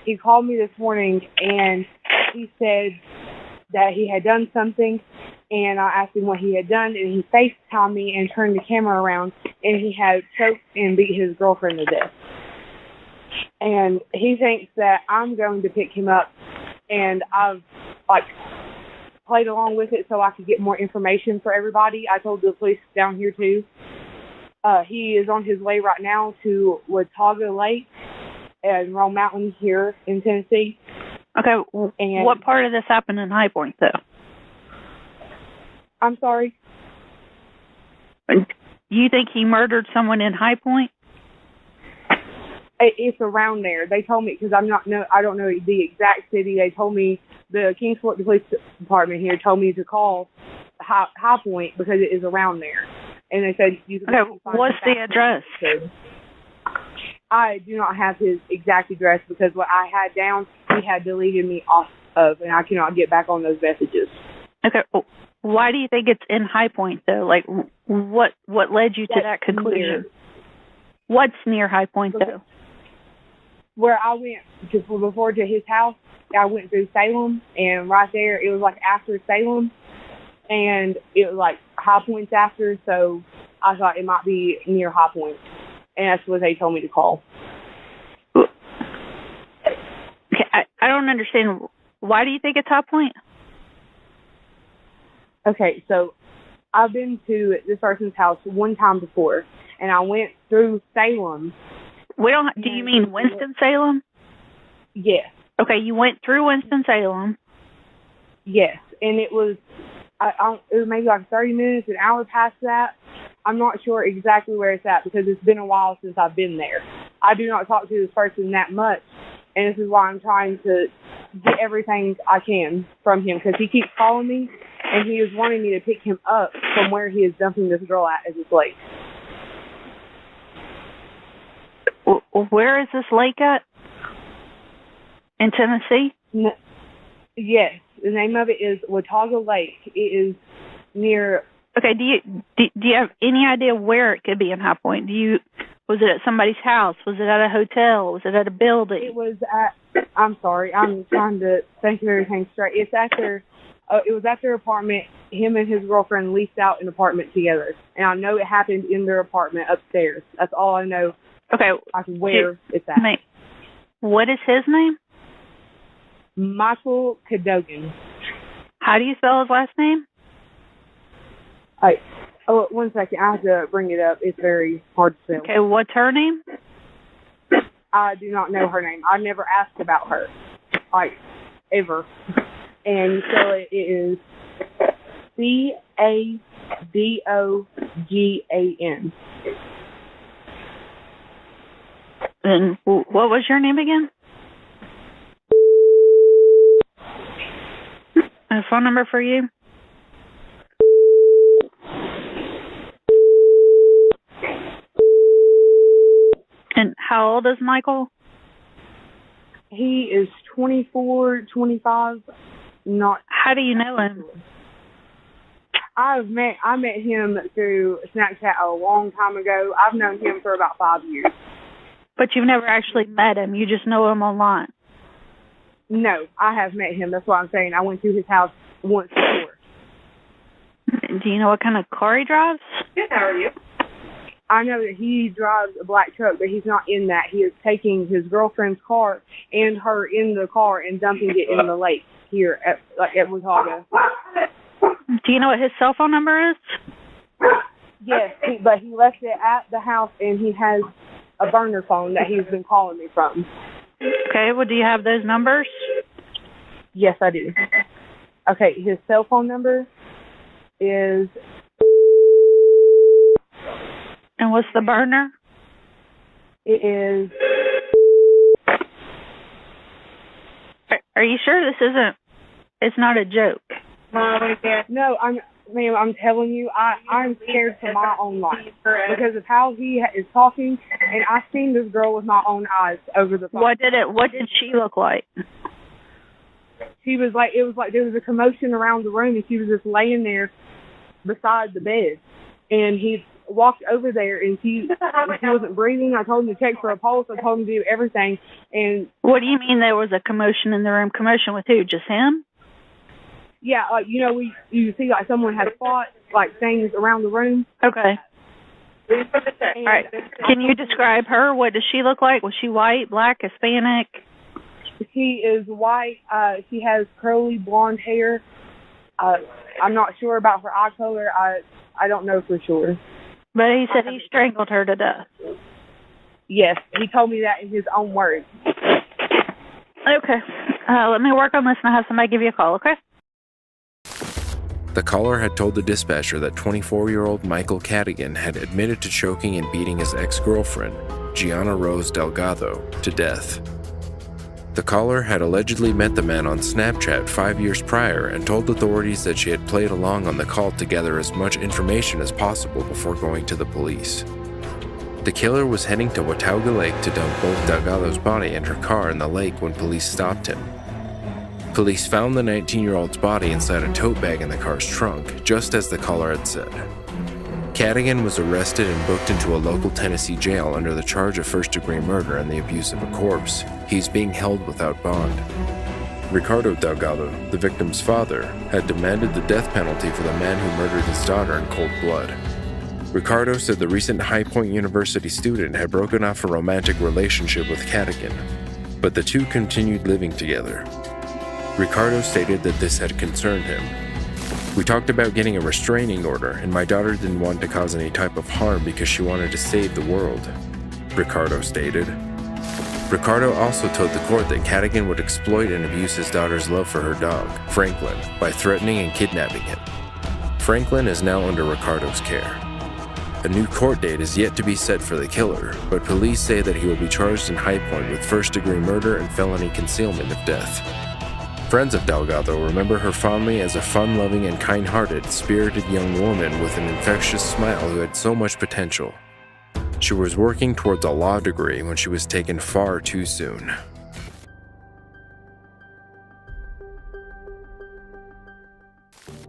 He called me this morning and he said that he had done something, and I asked him what he had done, and he FaceTimed me and turned the camera around, and he had choked and beat his girlfriend to death. And he thinks that I'm going to pick him up, and I've played along with it so I could get more information for everybody. I told the police down here too. He is on his way right now to Watauga Lake and Rome Mountain here in Tennessee. Okay, and what part of this happened in High Point, though? I'm sorry? You think he murdered someone in High Point? It's around there. They told me, because I don't know the exact city. They told me, the Kingsport Police Department here told me to call High Point because it is around there. And they said, you can what's the address? I do not have his exact address because what I had down, he had deleted me off of, and I cannot get back on those messages. Okay, why do you think it's in High Point, though? Like, what led you to that conclusion? What's near High Point, though? Where I went before to his house, I went through Salem, and right there, it was like after Salem, and it was like High Point's after, so I thought it might be near High Point. And that's what they told me to call. Okay, I don't understand. Why do you think it's High Point? Okay, so I've been to this person's house one time before, and I went through Salem. Do you mean Winston-Salem? Yes. Okay, you went through Winston-Salem. Yes, and it was maybe like 30 minutes, an hour past that. I'm not sure exactly where it's at because it's been a while since I've been there. I do not talk to this person that much, and this is why I'm trying to get everything I can from him because he keeps calling me, and he is wanting me to pick him up from where he is dumping this girl at his lake. Where is this lake at? In Tennessee? Yes. The name of it is Watauga Lake. It is near... Okay, do you have any idea where it could be in High Point? Was it at somebody's house? Was it at a hotel? Was it at a building? It was at... I'm sorry. I'm trying to think of everything straight. It's at their... it was at their apartment. Him and his girlfriend leased out an apartment together. And I know it happened in their apartment upstairs. That's all I know. Okay. Where it's at. What is his name? Michael Cadogan. How do you spell his last name? One second. I have to bring it up. It's very hard to spell. Okay, what's her name? I do not know her name. I never asked about her. Ever. And so it is Cadogan. And what was your name again? A phone number for you? And how old is Michael? He is 24, 25. How do you know him? I met him through Snapchat a long time ago. I've known him for about 5 years. But you've never actually met him. You just know him online. No, I have met him. That's what I'm saying. I went to his house once before. Do you know what kind of car he drives? Good, how are you? I know that he drives a black truck, but he's not in that. He is taking his girlfriend's car and her in the car and dumping it in the lake here at Watauga. Do you know what his cell phone number is? Yes, but he left it at the house, and he has a burner phone that he's been calling me from. Okay, well, do you have those numbers? Yes, I do. Okay, his cell phone number is... And what's the burner? It is... Are you sure this isn't... It's not a joke? No, ma'am, I'm telling you, I'm scared for my own life because of how he is talking, and I've seen this girl with my own eyes over the phone. What did she look like? She was like, it was like there was a commotion around the room, and she was just laying there beside the bed, and he walked over there, and she wasn't breathing. I told him to check for a pulse. I told him to do everything. And what do you mean there was a commotion in the room? Commotion with who? Just him? Yeah, like, you know, you see like someone had fought, like things around the room. Okay. All right. Can you describe her? What does she look like? Was she white, black, Hispanic? She is white. She has curly blonde hair. I'm not sure about her eye color. I don't know for sure. But he said he strangled her to death. Yes, he told me that in his own words. Okay. Let me work on this and I'll have somebody give you a call, okay? The caller had told the dispatcher that 24-year-old Michael Cadigan had admitted to choking and beating his ex-girlfriend, Gianna Rose Delgado, to death. The caller had allegedly met the man on Snapchat 5 years prior and told authorities that she had played along on the call to gather as much information as possible before going to the police. The killer was heading to Watauga Lake to dump both Delgado's body and her car in the lake when police stopped him. Police found the 19-year-old's body inside a tote bag in the car's trunk, just as the caller had said. Cadigan was arrested and booked into a local Tennessee jail under the charge of first-degree murder and the abuse of a corpse. He's being held without bond. Ricardo Delgado, the victim's father, had demanded the death penalty for the man who murdered his daughter in cold blood. Ricardo said the recent High Point University student had broken off a romantic relationship with Cadigan, but the two continued living together. Ricardo stated that this had concerned him. We talked about getting a restraining order, and my daughter didn't want to cause any type of harm because she wanted to save the world, Ricardo stated. Ricardo also told the court that Cadigan would exploit and abuse his daughter's love for her dog, Franklin, by threatening and kidnapping him. Franklin is now under Ricardo's care. A new court date is yet to be set for the killer, but police say that he will be charged in High Point with first-degree murder and felony concealment of death. Friends of Delgado remember her fondly as a fun-loving and kind-hearted, spirited young woman with an infectious smile who had so much potential. She was working towards a law degree when she was taken far too soon.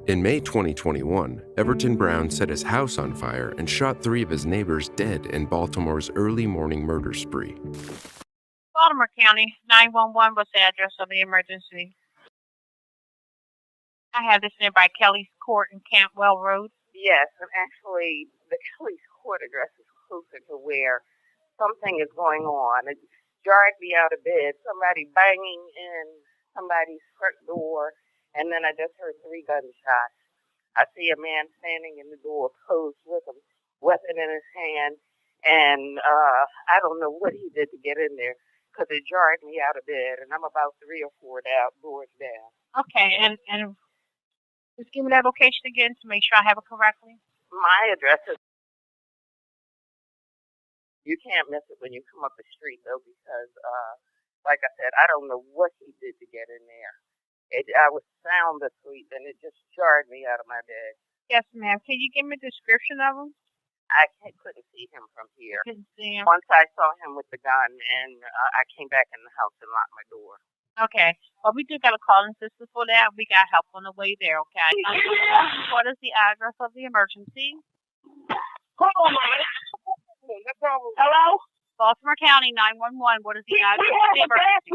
In May 2021, Everton Brown set his house on fire and shot 3 of his neighbors dead in Baltimore's early morning murder spree. Baltimore County, 911, what's the address of the emergency? I have this nearby Kelly's Court and Campwell Road. Yes, and actually the Kelly's Court address is closer to where something is going on. It jarred me out of bed, somebody banging in somebody's front door, and then I just heard 3 gunshots. I see a man standing in the door posed with a weapon in his hand, and I don't know what he did to get in there because it jarred me out of bed, and I'm about 3 or 4 doors down. Okay, and just give me that location again to make sure I have it correctly. My address is... You can't miss it when you come up the street, though, because, like I said, I don't know what he did to get in there. I was sound asleep, and it just jarred me out of my bed. Yes, ma'am. Can you give me a description of him? I couldn't see him from here. Couldn't see him. Once I saw him with the gun, and I came back in the house and locked my door. Okay. Well, we do got a calling system for that. We got help on the way there, okay? What is the address of the emergency? Hold on, Mama. No problem. Hello? Baltimore County 911. What is the address of the emergency?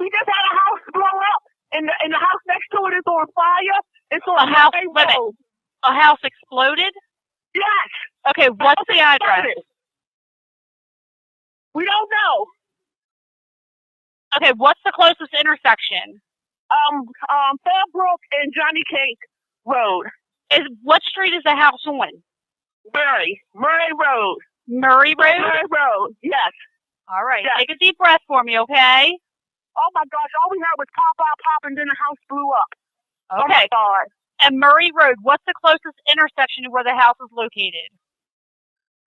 We just had a house blow up, and the house next to it is on fire. It's on a house. A house exploded? Yes. Okay, what's the address? We don't know. Okay, what's the closest intersection? Fairbrook and Johnny Cake Road. What street is the house on? Murray Road. Murray Road? Murray Road, yes. All right, yes. Take a deep breath for me, okay? Oh my gosh, all we heard was pop, pop, pop, and then the house blew up. Oh my Okay. God. And Murray Road, what's the closest intersection to where the house is located?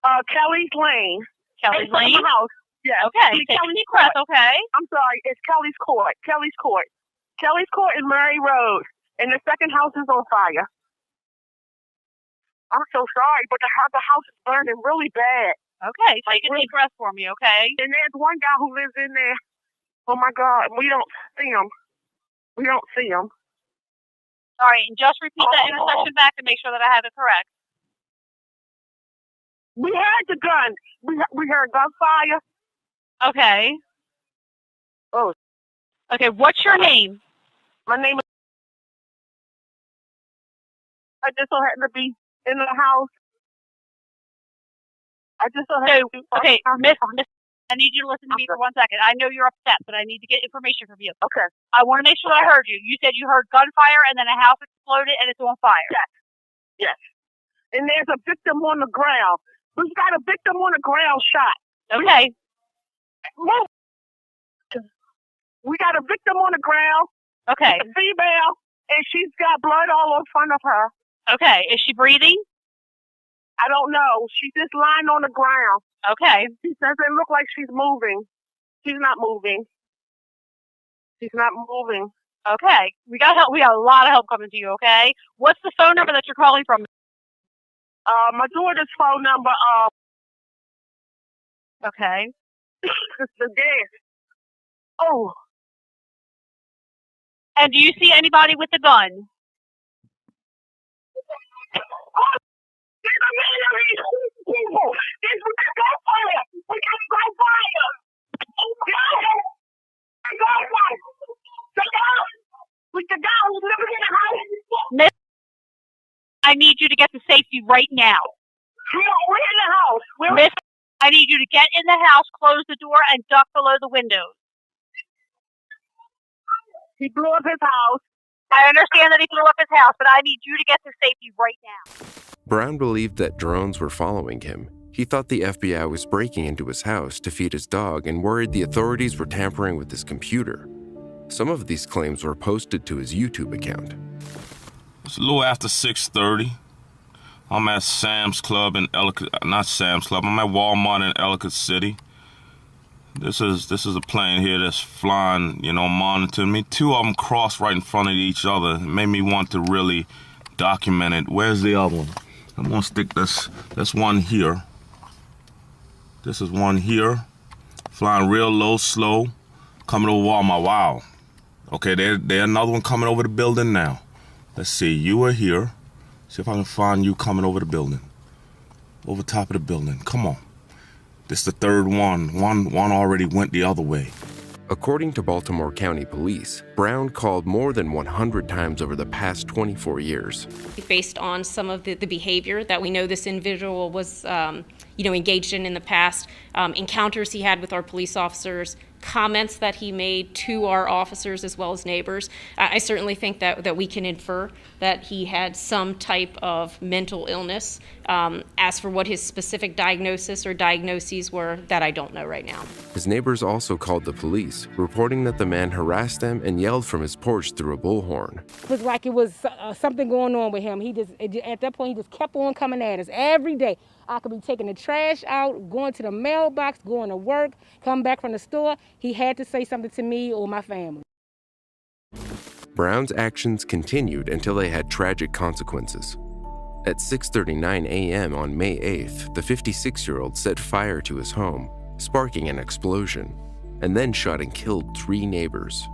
Kelly's Lane. Kelly's In front of Lane? my house. Yeah. Okay, See, take a Kelly's deep breath, Court. okay? I'm sorry, it's Kelly's Court. Kelly's Court. Kelly's Court and Murray Road. And the second house is on fire. I'm so sorry, but the house is burning really bad. Okay, take a deep breath for me, okay? And there's one guy who lives in there. Oh my God, we don't see him. We don't see him. All right, and just repeat that intersection back to make sure that I have it correct. We heard the gun. We heard gunfire. Okay. Oh. Okay, what's your name? My name is. I just so happen to be in the house. I just so happen to be. Okay, Miss, I need you to listen to me for 1 second. I know you're upset, but I need to get information from you. Okay. I want to make sure that I heard you. You said you heard gunfire and then a house exploded and it's on fire. Yes. And there's a victim on the ground. We've got a victim on the ground shot. Okay. Move. We got a victim on the ground. Okay. A female, and she's got blood all in front of her. Okay. Is she breathing? I don't know. She's just lying on the ground. Okay. She doesn't look like she's moving. She's not moving. She's not moving. Okay. We got help. We got a lot of help coming to you, okay? What's the phone number that you're calling from? My daughter's phone number, Okay. it's the gas. Oh. And do you see anybody with the gun? Oh, there's a million people. There's gunfire. We got gunfire. Oh, God. Gunfire. The guy. With the guy who's living in the house. Miss, I need you to get to safety right now. We're in the house. Miss, I need you to get in the house, close the door, and duck below the windows. He blew up his house. I understand that he blew up his house, but I need you to get to safety right now. Brown believed that drones were following him. He thought the FBI was breaking into his house to feed his dog and worried the authorities were tampering with his computer. Some of these claims were posted to his YouTube account. It's a little after 6:30. I'm at Sam's Club in Ellicott, not Sam's Club, I'm at Walmart in Ellicott City. This is a plane here that's flying, monitoring me. Two of them crossed right in front of each other. It made me want to really document it. Where's the other one? I'm gonna stick this one here. This is one here, flying real low, slow, coming over Walmart. Wow. Okay, there's another one coming over the building now. Let's see, you are here. See if I can find you coming over the building. Over top of the building, come on. This is the third one. One already went the other way. According to Baltimore County Police, Brown called more than 100 times over the past 24 years. Based on some of the behavior that we know this individual was engaged in the past, encounters he had with our police officers, comments that he made to our officers as well as neighbors, I certainly think that we can infer that he had some type of mental illness. As for what his specific diagnosis or diagnoses were, that I don't know right now. His neighbors also called the police, reporting that the man harassed them and yelled from his porch through a bullhorn. It was like it was something going on with him. At that point, he just kept on coming at us every day. I could be taking the trash out, going to the mailbox, going to work, coming back from the store. He had to say something to me or my family. Brown's actions continued until they had tragic consequences. At 6:39 a.m. on May 8th, the 56-year-old set fire to his home, sparking an explosion, and then shot and killed 3 neighbors.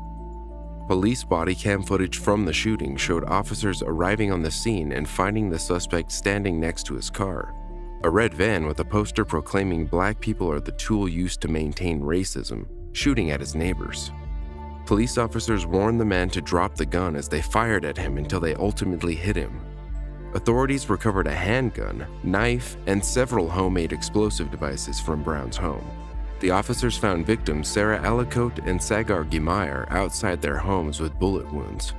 Police body cam footage from the shooting showed officers arriving on the scene and finding the suspect standing next to his car, a red van with a poster proclaiming black people are the tool used to maintain racism, shooting at his neighbors. Police officers warned the man to drop the gun as they fired at him until they ultimately hit him. Authorities recovered a handgun, knife, and several homemade explosive devices from Brown's home. The officers found victims Sarah Alicote and Sagar Gimayer outside their homes with bullet wounds.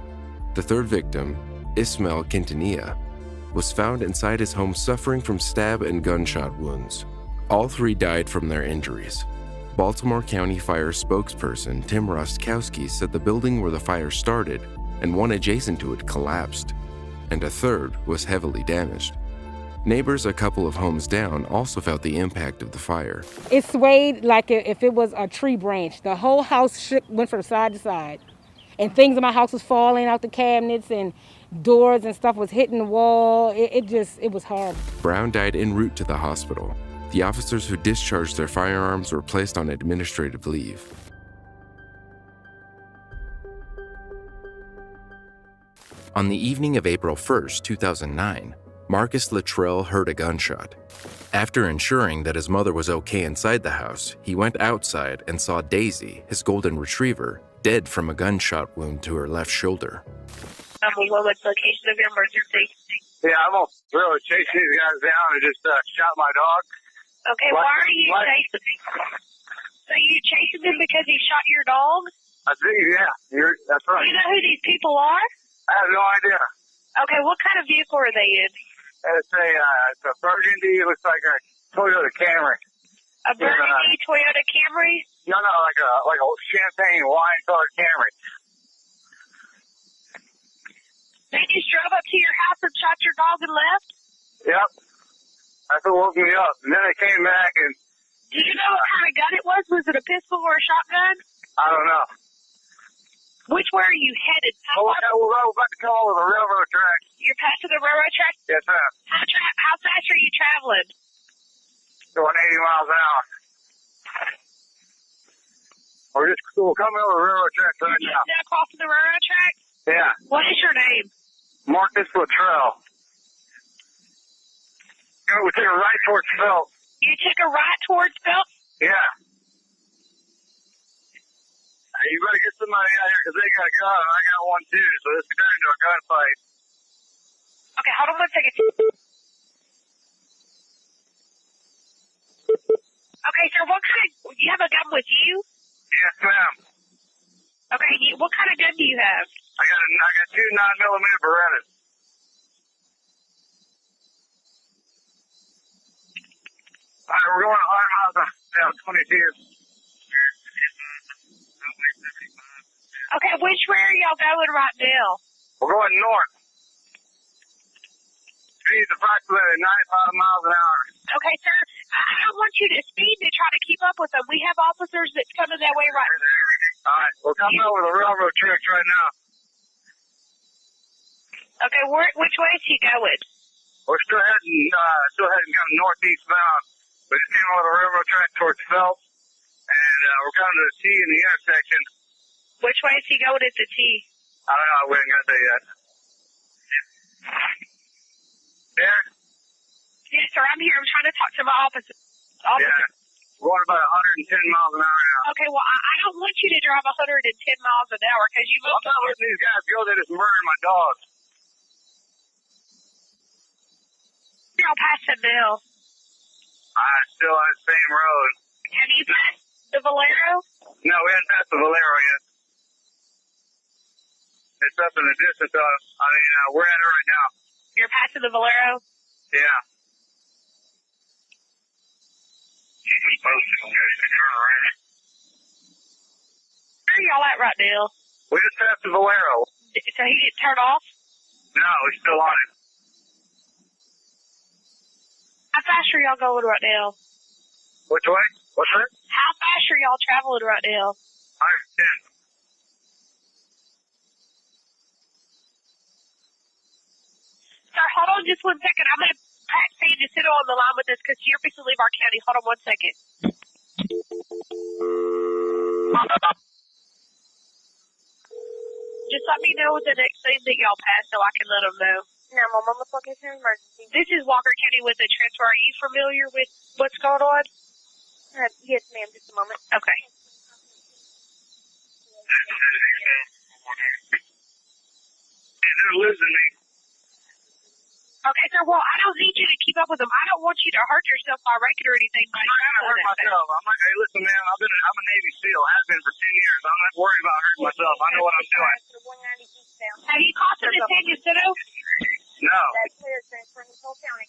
The third victim, Ismael Quintanilla, was found inside his home suffering from stab and gunshot wounds. All 3 died from their injuries. Baltimore County Fire spokesperson Tim Rostkowski said the building where the fire started and one adjacent to it collapsed, and a third was heavily damaged. Neighbors a couple of homes down also felt the impact of the fire. It swayed like if it was a tree branch. The whole house shook, went from side to side. And things in my house was falling out the cabinets, and doors and stuff was hitting the wall. It was horrible. Brown died en route to the hospital. The officers who discharged their firearms were placed on administrative leave. On the evening of April 1st, 2009, Marcus Luttrell heard a gunshot. After ensuring that his mother was okay inside the house, he went outside and saw Daisy, his golden retriever, dead from a gunshot wound to her left shoulder. What was the location of your emergency? Yeah, I'm gonna really chase these guys down and just shot my dog. Okay, why are you chasing him? So you chasing him because he shot your dog? I think, yeah, that's right. Do you know who these people are? I have no idea. Okay, what kind of vehicle are they in? It's a burgundy. It looks like a Toyota Camry. A burgundy Toyota Camry? No, like a champagne wine colored Camry. They just drove up to your house and shot your dog and left? Yep. That's what woke me up. And then they came back and... Do you know what kind of gun it was? Was it a pistol or a shotgun? I don't know. Which way are you headed? We're about to come over the railroad track. You're passing the railroad track? Yes, ma'am. How fast are you traveling? Going 80 miles an hour. We're coming over the railroad track right now. Now crossing the railroad track? Yeah. What is your name? Marcus Luttrell. We took a right towards Phelps. You took a right towards Phelps? Yeah. You better get somebody out here because they got a gun and I got one too, so this is turning into a gunfight. Okay, hold on 1 second. Okay, sir, you have a gun with you? Yes, ma'am. Okay, what kind of gun do you have? I got two 9mm Berettas. All right, we're going 100 miles down 22. Okay, which way are y'all going right now? We're going north. Speed approximately 95 miles an hour. Okay, sir, I don't want you to speed to try to keep up with them. We have officers that's coming that way right now. All right, we're coming over the railroad tracks right now. Okay, which way is he going? We're still heading kind of northeast bound. We just came over the railroad track towards Phelps, and we're coming to the T in the intersection. Which way is he going at the T? I don't know. We haven't got there yet. There? Yes, sir. I'm here. I'm trying to talk to my officer. Yeah. We're going about 110 miles an hour now. Okay, well, I don't want you to drive 110 miles an hour because you must... I'm not letting these guys go. They just murdered my dog. Y'all passed the bill. Still on the same road. Have you passed the Valero? No, we haven't passed the Valero yet. It's up in the distance. We're at it right now. You're passing the Valero? Yeah. Where are y'all at right now? We just passed the Valero. So he didn't turn off? No, we're still on it. How fast are y'all going right now? Which way? What's that? How fast are y'all traveling right now? 110. Sir, hold on just 1 second. I'm going to say to sit on the line with us because you're supposed to leave our county. Hold on 1 second. Just let me know the next thing that y'all pass so I can let them know. No, Mama, what's location emergency? This is Walker County with the transfer. Are you familiar with what's going on? Yes, ma'am. Just a moment. Okay. They're losing me. Okay, sir. Well, I don't need you to keep up with them. I don't want you to hurt yourself by wreck it or anything. I'm not going to hurt myself. Hey, listen, man. I'm a Navy SEAL. I've been for 10 years. I'm not worried about hurting myself. I know what I'm doing. Have you called to the San Jacinto? No. That's clear. Transferring to Polk County.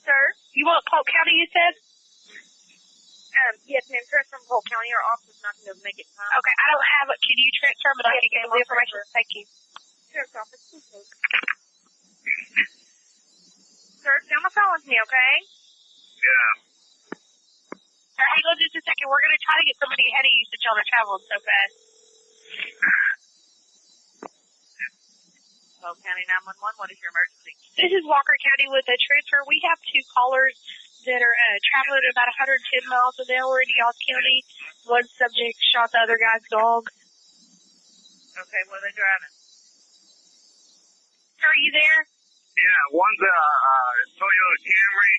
Sir? You want Polk County, you said? Polk County. Our office is not going to make it time. Okay, I don't have it. Can you transfer me? I can get the information. Thank you. Sheriff's office, please. Sir, stay on the phone with me, okay? Yeah. Sir, hang on just a second. We're going to try to get somebody ahead of you since y'all are traveling so fast. Polk County 911, what is your emergency? This is Walker County with a transfer. We have 2 callers that are traveling at about 110 miles an hour in Yawd County. One subject shot the other guy's dog. Okay, what are they driving? Sir, are you there? Yeah, one's a Toyota Camry,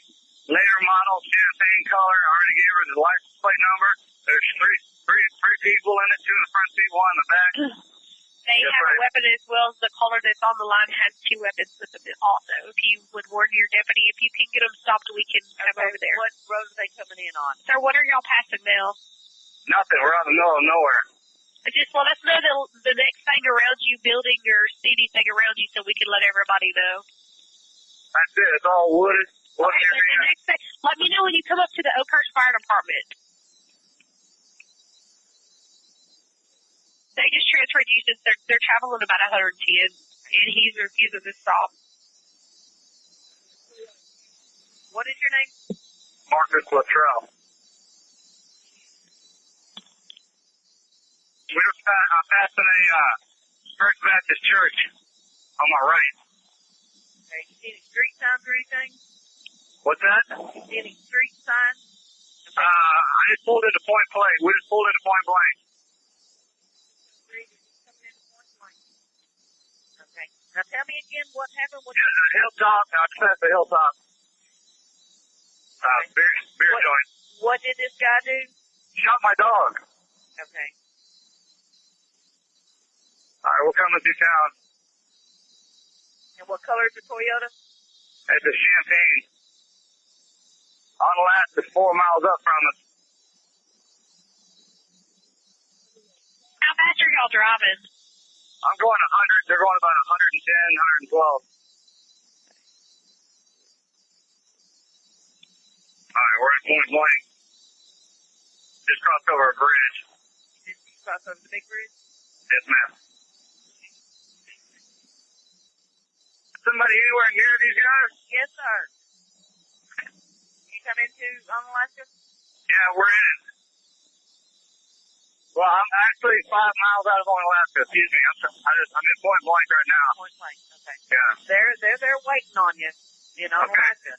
later model, champagne color. I already gave her the license plate number. There's three people in it, 2 in the front seat, 1 in the back. They have a weapon as well as the caller that's on the line has 2 weapons with them also. If you would warn your deputy, if you can get them stopped, we can come over there. What road are they coming in on? Sir, what are y'all passing now? Nothing. We're out in the middle of nowhere. Just let us know the next thing around you, building or anything around you, so we can let everybody know. That's it. It's all wooded. Okay, let me know when you come up to the Oakhurst Fire Department. They just transferred you since they're traveling about 110, and he's refusing to stop. What is your name? Marcus Luttrell. I'm passing a First Baptist Church on my right. Okay, you see any street signs or anything? What's that? You see any street signs? I just pulled into point blank. We just pulled into point blank. Okay. Now tell me again what happened. The hilltop. I passed the hilltop. Beer joint. What did this guy do? Shot my dog. Okay. All right, we're coming through town. And what color is the Toyota? It's a champagne. On the last, it's 4 miles up from us. How fast are y'all driving? I'm going 100. They're going about 110, 112. All right, we're at point blank. Just crossed over a bridge. Did you cross over the big bridge? Yes, ma'am. Somebody anywhere near these guys? Yes, sir. You come into Alaska? Yeah, we're in it. Well, I'm actually 5 miles out of Alaska. Excuse me. I'm in point blank right now. Point blank. Okay. Yeah. They're waiting on you in Alaska.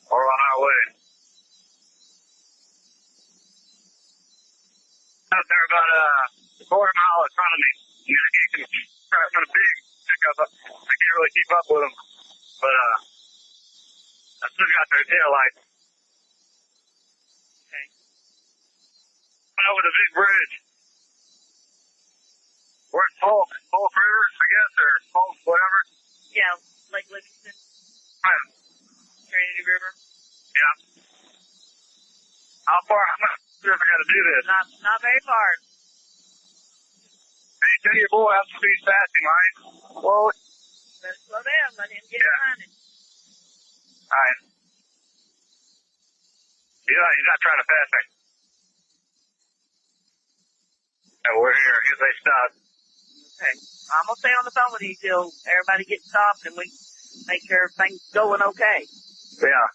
We're on our way. They're about a quarter mile in front of me. You can drive on a big pickup. I can't really keep up with them, but I still got their tail lights. Okay. Over the big bridge. We're at Polk River, I guess, or Polk, whatever. Yeah, Lake Livingston. Right. Trinity River. Yeah. How far am I got to do this? Not very far. Hey, tell your boy I'm speed passing, right? Whoa. Better slow down. Let him get behind him. All right. Yeah, he's not trying to pass me. And we're here. If they stop. Okay. I'm going to stay on the phone with you till everybody gets stopped and we make sure everything's going okay. Yeah.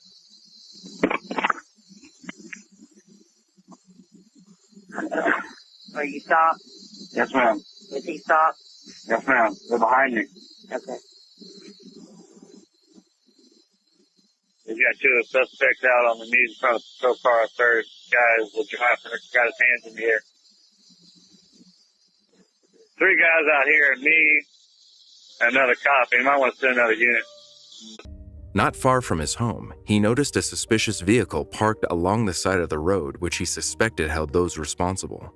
Are you stopped? Yes, ma'am. Is he stopped? Yes, ma'am. They're behind me. Okay. We've got 2 suspects out on the knees in front of the patrol car. A third guy is got his hands in the air. 3 guys out here, and me, and another cop. He might want to send another unit. Not far from his home, he noticed a suspicious vehicle parked along the side of the road, which he suspected held those responsible.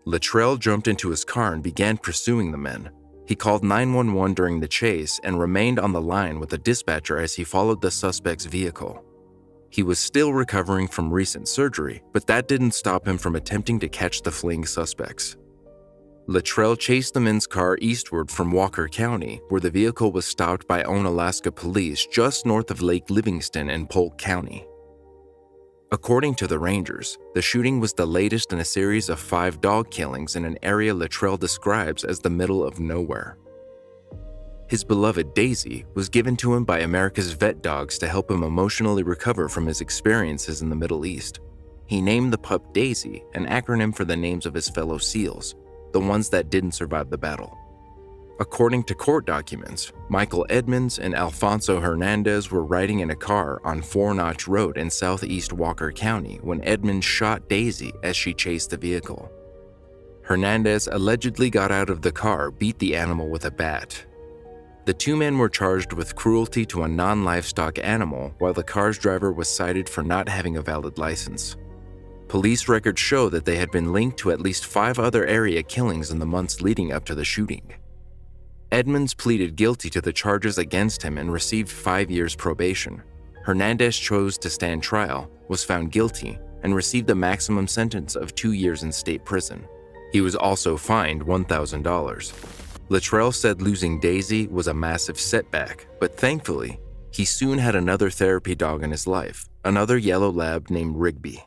Luttrell jumped into his car and began pursuing the men. He called 911 during the chase and remained on the line with the dispatcher as he followed the suspect's vehicle. He was still recovering from recent surgery, but that didn't stop him from attempting to catch the fleeing suspects. Luttrell chased the men's car eastward from Walker County, where the vehicle was stopped by Onalaska police just north of Lake Livingston in Polk County. According to the Rangers, the shooting was the latest in a series of 5 dog killings in an area Luttrell describes as the middle of nowhere. His beloved Daisy was given to him by America's vet dogs to help him emotionally recover from his experiences in the Middle East. He named the pup Daisy, an acronym for the names of his fellow SEALs, the ones that didn't survive the battle. According to court documents, Michael Edmonds and Alfonso Hernandez were riding in a car on Four Notch Road in southeast Walker County when Edmonds shot Daisy as she chased the vehicle. Hernandez allegedly got out of the car, beat the animal with a bat. The 2 men were charged with cruelty to a non-livestock animal, while the car's driver was cited for not having a valid license. Police records show that they had been linked to at least 5 other area killings in the months leading up to the shooting. Edmonds pleaded guilty to the charges against him and received 5 years probation. Hernandez chose to stand trial, was found guilty, and received a maximum sentence of 2 years in state prison. He was also fined $1,000. Luttrell said losing Daisy was a massive setback, but thankfully, he soon had another therapy dog in his life, another yellow lab named Rigby.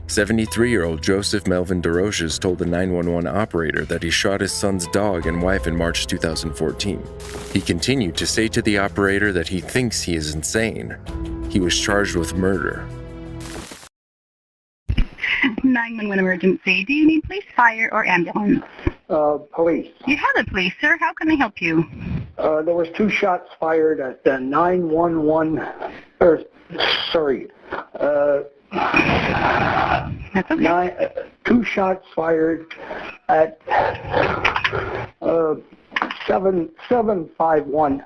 73-year-old Joseph Melvin DeRoches told the 911 operator that he shot his son's dog and wife in March 2014. He continued to say to the operator that he thinks he is insane. He was charged with murder. 911 emergency. Do you need police, fire, or ambulance? Police. You have the police, sir. How can I help you? There was 2 shots fired at the 911, That's okay. 2 shots fired at 7751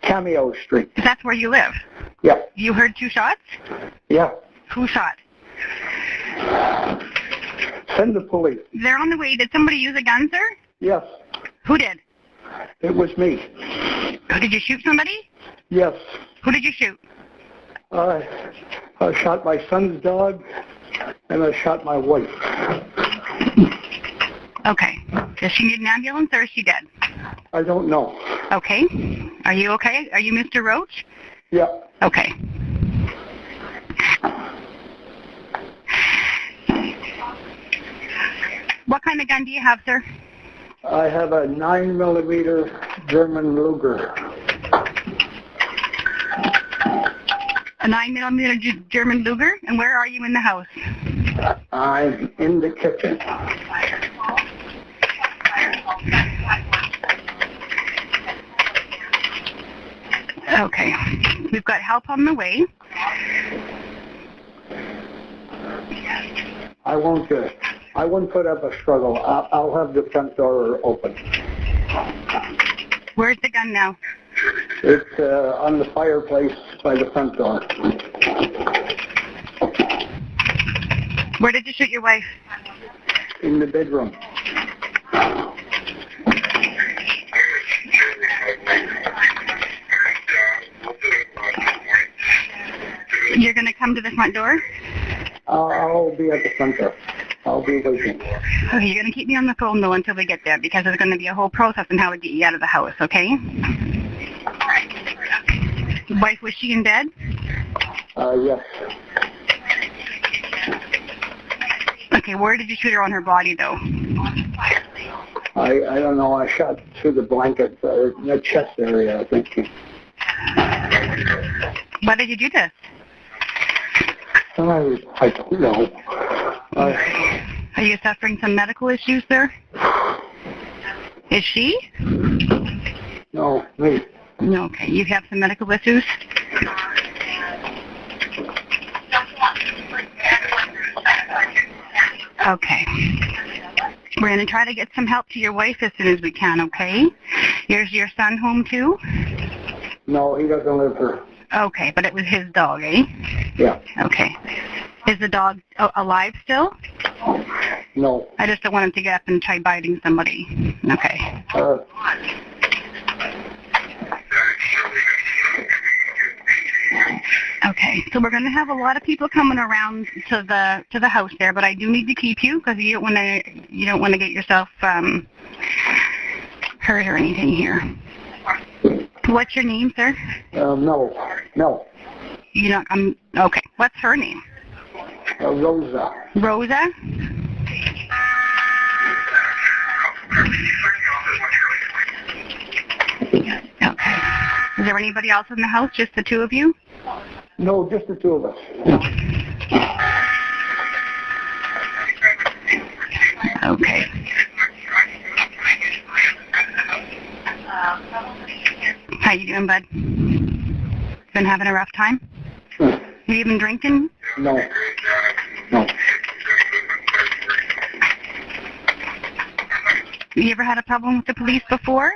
Cameo Street. That's where you live? Yeah. You heard 2 shots? Yeah. Who shot? Send the police. They're on the way. Did somebody use a gun, sir? Yes. Who did? It was me. Did you shoot somebody? Yes. Who did you shoot? I shot my son's dog, and I shot my wife. Okay. Does she need an ambulance, or is she dead? I don't know. Okay. Are you okay? Are you Mr. Roach? Yeah. Okay. What kind of gun do you have, sir? I have a 9mm German Luger. A 9mm German Luger? And where are you in the house? I'm in the kitchen. Okay. We've got help on the way. I won't put up a struggle. I'll have the front door open. Where's the gun now? It's on the fireplace by the front door. Where did you shoot your wife? In the bedroom. You're going to come to the front door? I'll be at the front door. I'll be waiting. Okay, you're going to keep me on the phone, though, until we get there, because there's going to be a whole process on how to get you out of the house, okay? Wife, was she in bed? Yes. Okay, where did you shoot her on her body, though? I don't know. I shot through the blanket, in the chest area, I think. Why did you do this? I don't know. Are you suffering some medical issues, sir? Is she? No, me. No, okay. You have some medical issues? Okay. We're going to try to get some help to your wife as soon as we can, okay? Is your son home, too? No, he doesn't live here. Okay, but it was his dog, eh? Yeah. Okay. Is the dog alive still? No. I just don't want him to get up and try biting somebody. Okay. Okay, so we're going to have a lot of people coming around to the house there, but I do need to keep you because you don't want to get yourself hurt or anything here. What's your name, sir? No. You know, okay. What's her name? Rosa. Rosa? Okay. Is there anybody else in the house? Just the two of you? No, just the two of us. Okay. How you doing, bud? Been having a rough time? Have you been drinking? No. You ever had a problem with the police before?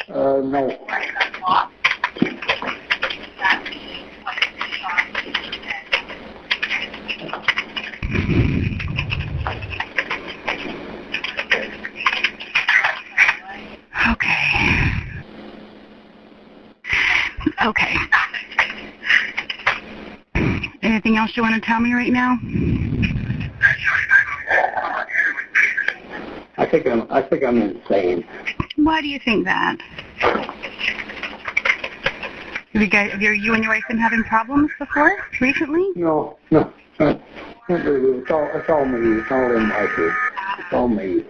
No. Okay. Anything else you want to tell me right now? I think I'm insane. Why do you think that? Have you and your wife been having problems before, recently? No. It's all me. It's all in my head. It's all me.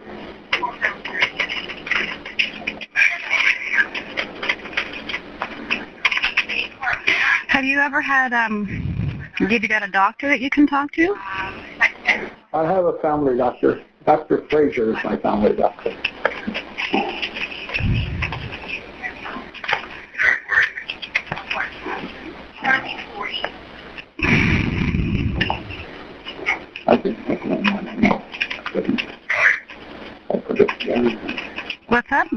Have you ever had, have you got a doctor that you can talk to? I have a family doctor. Dr. Fraser is my family doctor. What's up?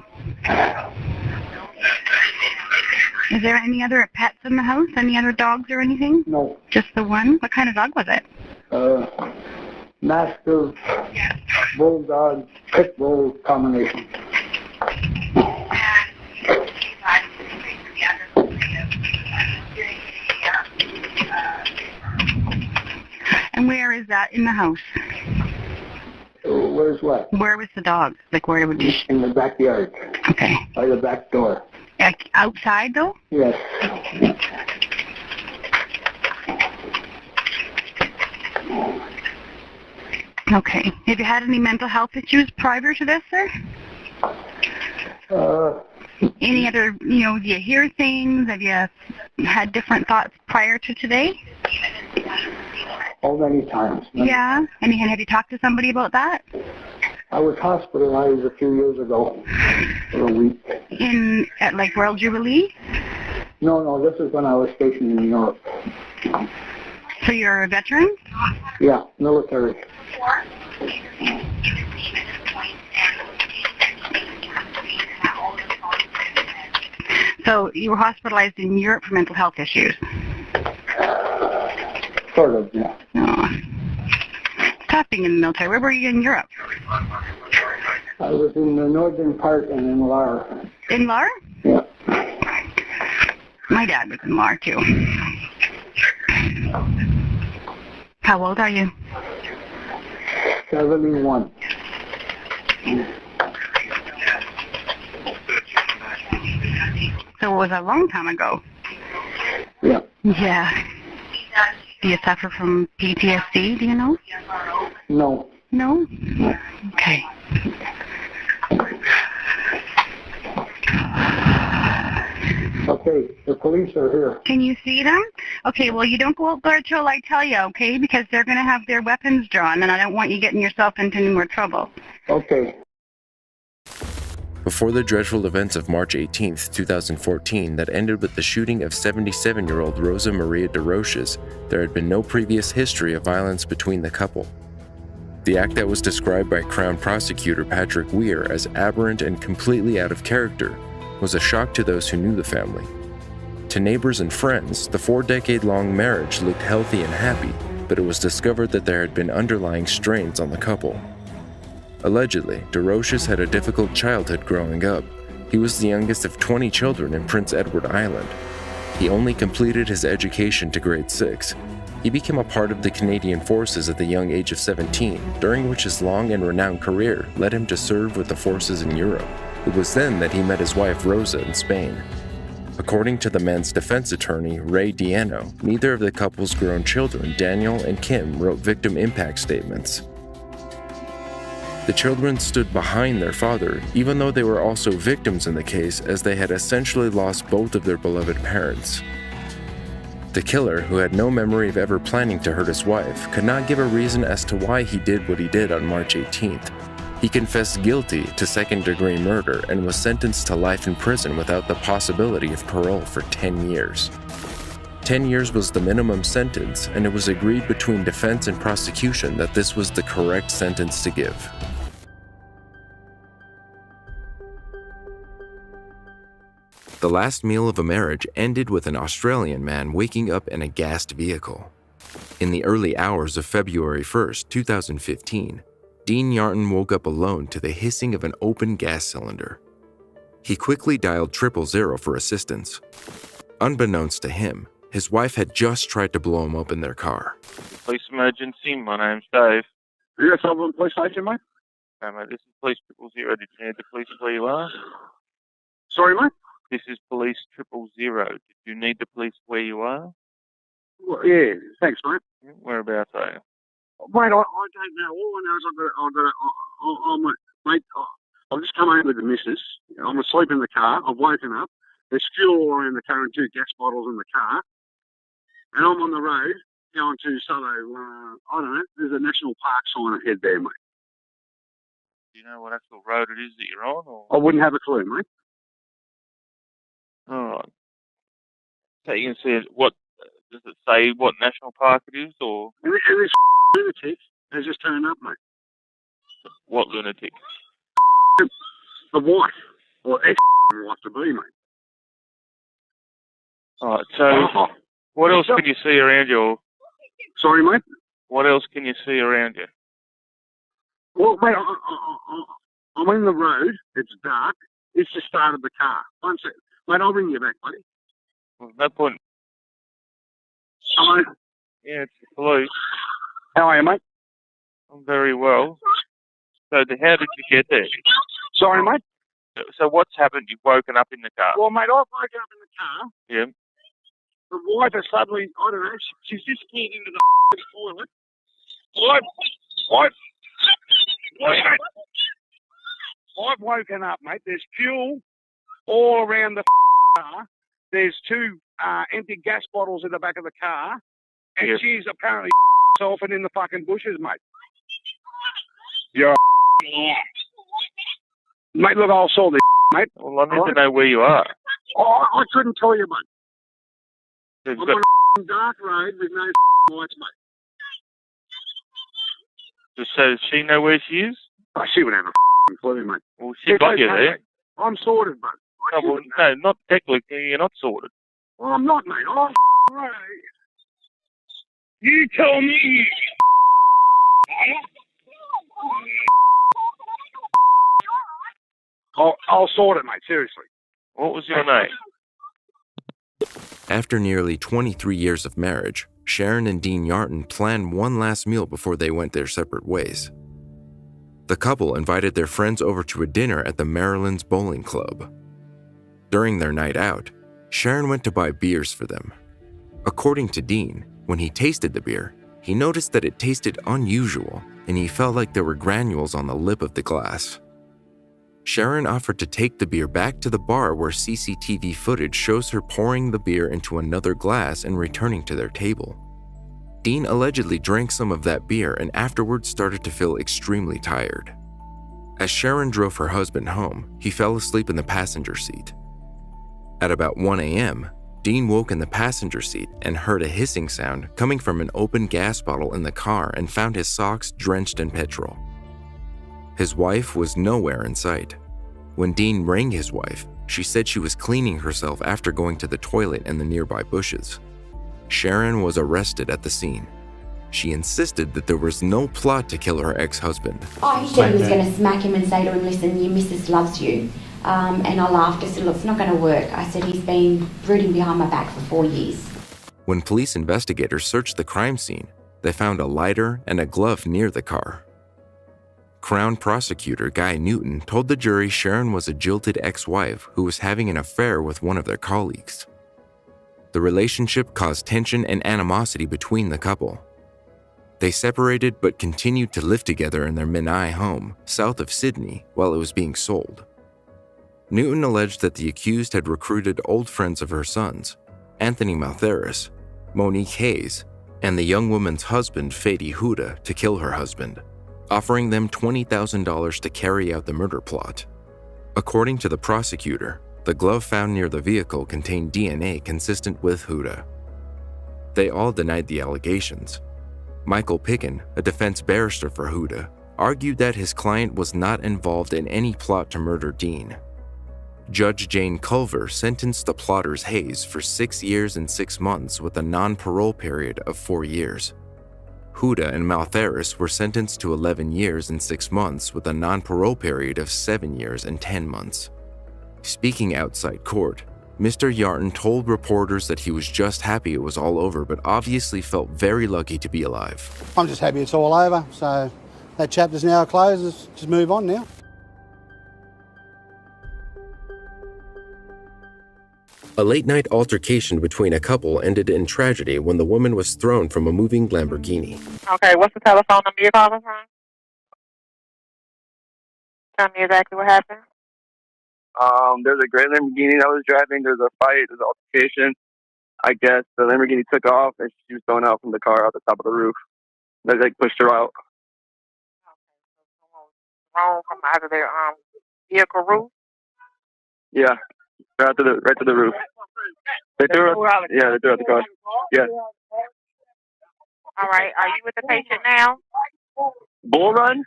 Is there any other pets in the house? Any other dogs or anything? No. Just the one? What kind of dog was it? Mastiff, bulldog, pit bull combination. And where is that in the house? Where's what? Where was the dog? Like where would you? In the backyard. Okay. By the back door. Outside though? Yes. Okay. Have you had any mental health issues prior to this, sir? Any other, do you hear things? Have you had different thoughts prior to today? Oh, many times. Yeah. And have you talked to somebody about that? I was hospitalized a few years ago for a week. At like World Jubilee? No, this is when I was stationed in Europe. So you're a veteran? Yeah, military. So you were hospitalized in Europe for mental health issues? Sort of, yeah. Oh. Tough being in the military. Where were you in Europe? I was in the northern part and in Lahr. In Lahr? Yeah. My dad was in Lahr too. How old are you? 71. So it was a long time ago. Yeah. Yeah. Do you suffer from PTSD, do you know? No. No? Okay. Okay, the police are here. Can you see them? Okay, well, you don't go out there till I tell you, okay? Because they're going to have their weapons drawn, and I don't want you getting yourself into any more trouble. Okay. Before the dreadful events of March 18, 2014 that ended with the shooting of 77-year-old Rosa Maria DeRoches, there had been no previous history of violence between the couple. The act that was described by Crown Prosecutor Patrick Weir as aberrant and completely out of character was a shock to those who knew the family. To neighbors and friends, the 4-decade-long marriage looked healthy and happy, but it was discovered that there had been underlying strains on the couple. Allegedly, DeRoches had a difficult childhood growing up. He was the youngest of 20 children in Prince Edward Island. He only completed his education to grade 6. He became a part of the Canadian Forces at the young age of 17, during which his long and renowned career led him to serve with the forces in Europe. It was then that he met his wife Rosa in Spain. According to the man's defense attorney, Ray Diano, neither of the couple's grown children, Daniel and Kim, wrote victim impact statements. The children stood behind their father, even though they were also victims in the case, as they had essentially lost both of their beloved parents. The killer, who had no memory of ever planning to hurt his wife, could not give a reason as to why he did what he did on March 18th. He confessed guilty to second-degree murder and was sentenced to life in prison without the possibility of parole for 10 years. 10 years was the minimum sentence, and it was agreed between defense and prosecution that this was the correct sentence to give. The last meal of a marriage ended with an Australian man waking up in a gassed vehicle. In the early hours of February 1st, 2015, Dean Yarton woke up alone to the hissing of an open gas cylinder. He quickly dialed 000 for assistance. Unbeknownst to him, his wife had just tried to blow him up in their car. Police emergency, my name's Dave. You got someone police station, mate? No, mate, this is police 000. Did you need the police where you are? Sorry, mate? This is police 000. Did you need the police where you are? Well, yeah, thanks, mate. Whereabouts are you? Mate, I don't know. All I know is I've just come home with the missus. I'm asleep in the car. I've woken up. There's fuel all around the car and 2 gas bottles in the car. And I'm on the road going to Soto. I don't know. There's a national park sign ahead there, mate. Do you know what actual road it is that you're on? Or? I wouldn't have a clue, mate. All right. So you can see it. What does it say? What national park it is, or? And this lunatic has just turned up, mate. What lunatic? The wife, or ex-wife to be, mate. All right. So, what else can you see around you? Sorry, mate. What else can you see around you? Well, mate, I'm in the road. It's dark. It's the start of the car. 1 second. Mate, I'll ring you back, buddy. Well, no point. Hello? Yeah, it's the police. How are you, mate? I'm very well. So, how did you get there? Sorry, mate? So, what's happened? You've woken up in the car? Well, mate, I've woken up in the car. Yeah. The wife has suddenly, I don't know, she's just pulled into the toilet. Wife! I've woken up, mate. There's fuel all around the car. There's 2 empty gas bottles in the back of the car. And Yes. she's apparently herself and in the fucking bushes, mate. You're Mate, look, I'll solve this, mate. Well, I need to know where you are. Oh, I couldn't tell you, mate. You've I'm got- on a dark road with no lights, mate. So, does she know where she is? Oh, she would have a clue, mate. Well, she got you there. Mate. I'm sorted, mate. No, well, no, not technically. You're not sorted. Well, I'm not, mate. I'm right. You tell me. I'll sort it, mate. Seriously. What was your name? After nearly 23 years of marriage, Sharon and Dean Yarton planned one last meal before they went their separate ways. The couple invited their friends over to a dinner at the Maryland's Bowling Club. During their night out, Sharon went to buy beers for them. According to Dean, when he tasted the beer, he noticed that it tasted unusual and he felt like there were granules on the lip of the glass. Sharon offered to take the beer back to the bar where CCTV footage shows her pouring the beer into another glass and returning to their table. Dean allegedly drank some of that beer and afterwards started to feel extremely tired. As Sharon drove her husband home, he fell asleep in the passenger seat. At about 1 a.m., Dean woke in the passenger seat and heard a hissing sound coming from an open gas bottle in the car and found his socks drenched in petrol. His wife was nowhere in sight. When Dean rang his wife, she said she was cleaning herself after going to the toilet in the nearby bushes. Sharon was arrested at the scene. She insisted that there was no plot to kill her ex-husband. Oh, he said he was going to smack him and say to him, listen, your missus loves you. And I laughed. I said, look, it's not going to work. I said, he's been brooding behind my back for 4 years. When police investigators searched the crime scene, they found a lighter and a glove near the car. Crown Prosecutor Guy Newton told the jury Sharon was a jilted ex-wife who was having an affair with one of their colleagues. The relationship caused tension and animosity between the couple. They separated but continued to live together in their Menai home, south of Sydney, while it was being sold. Newton alleged that the accused had recruited old friends of her sons, Anthony Maltheris, Monique Hayes, and the young woman's husband, Fadi Huda, to kill her husband, offering them $20,000 to carry out the murder plot. According to the prosecutor, the glove found near the vehicle contained DNA consistent with Huda. They all denied the allegations. Michael Picken, a defense barrister for Huda, argued that his client was not involved in any plot to murder Dean. Judge Jane Culver sentenced the plotters Hayes for 6 years and 6 months with a non-parole period of 4 years. Huda and Maltheris were sentenced to 11 years and 6 months with a non-parole period of 7 years and 10 months. Speaking outside court, Mr. Yarton told reporters that he was just happy it was all over, but obviously felt very lucky to be alive. I'm just happy it's all over, so that chapter's now closed. Let's just move on now. A late-night altercation between a couple ended in tragedy when the woman was thrown from a moving Lamborghini. Okay, what's the telephone number you're calling from? Tell me exactly what happened. There's a gray Lamborghini that was driving. There's a fight. There's an altercation. I guess the Lamborghini took off and she was thrown out from the car out the top of the roof. They pushed her out. Thrown from out of their vehicle roof? Yeah, right to the roof. They threw her out. Yeah, they threw her out the car. Yeah. All right, are you with the patient now? Bull Run?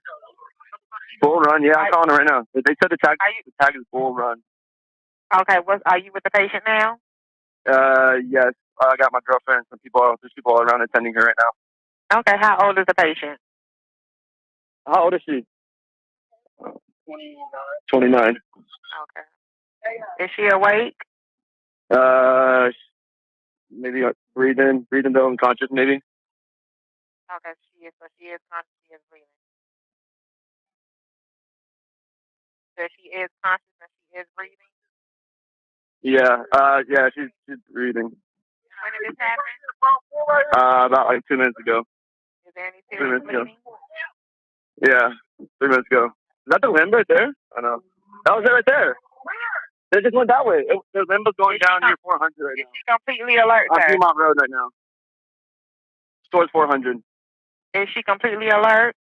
Bull Run, yeah, I'm calling her right now. They said the tag is Bull Run. Okay, are you with the patient now? Yes. I got my girlfriend and there's people all around attending her right now. Okay, how old is the patient? How old is she? 29. Okay. Is she awake? Maybe breathing though, unconscious maybe. Okay, she is conscious, she is breathing. So she is conscious and she is breathing? Yeah, she's breathing. When did this happen? About like 2 minutes ago. Is there any serious bleeding? Yeah, 3 minutes ago. Is that the limb right there? I know. That was it right there. They just went that way. The limb was going down near 400 right now. Is she completely alert, On sir? Fremont Road right now. Towards 400. Is she completely alert?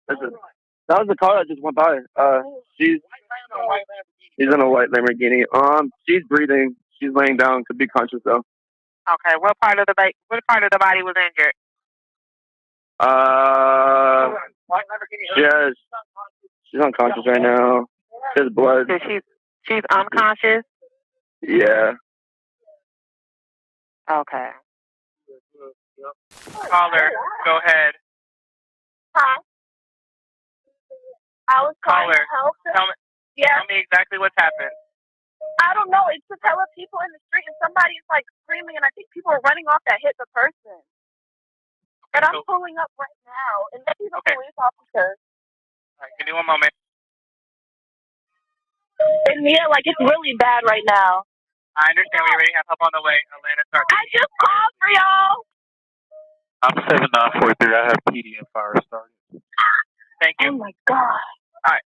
Listen, that was the car that just went by. She's in a white Lamborghini. She's breathing. She's laying down. Could be conscious though. Okay, what part of the body was injured? She's unconscious right now. There's blood. So she's unconscious? Yeah. Okay. Caller, go ahead. Huh? I was calling to help them. Tell me exactly what's happened. I don't know. It's just hella people in the street, and somebody is like screaming, and I think people are running off that hit the person. But I'm pulling up right now, and maybe the police officer. All right, give me one moment. And yeah, like it's really bad right now. I understand. We already have help on the way. Atlanta, start. I just called for y'all. I'm 7943. I have PD and fire started. Thank you. Oh my God. All right.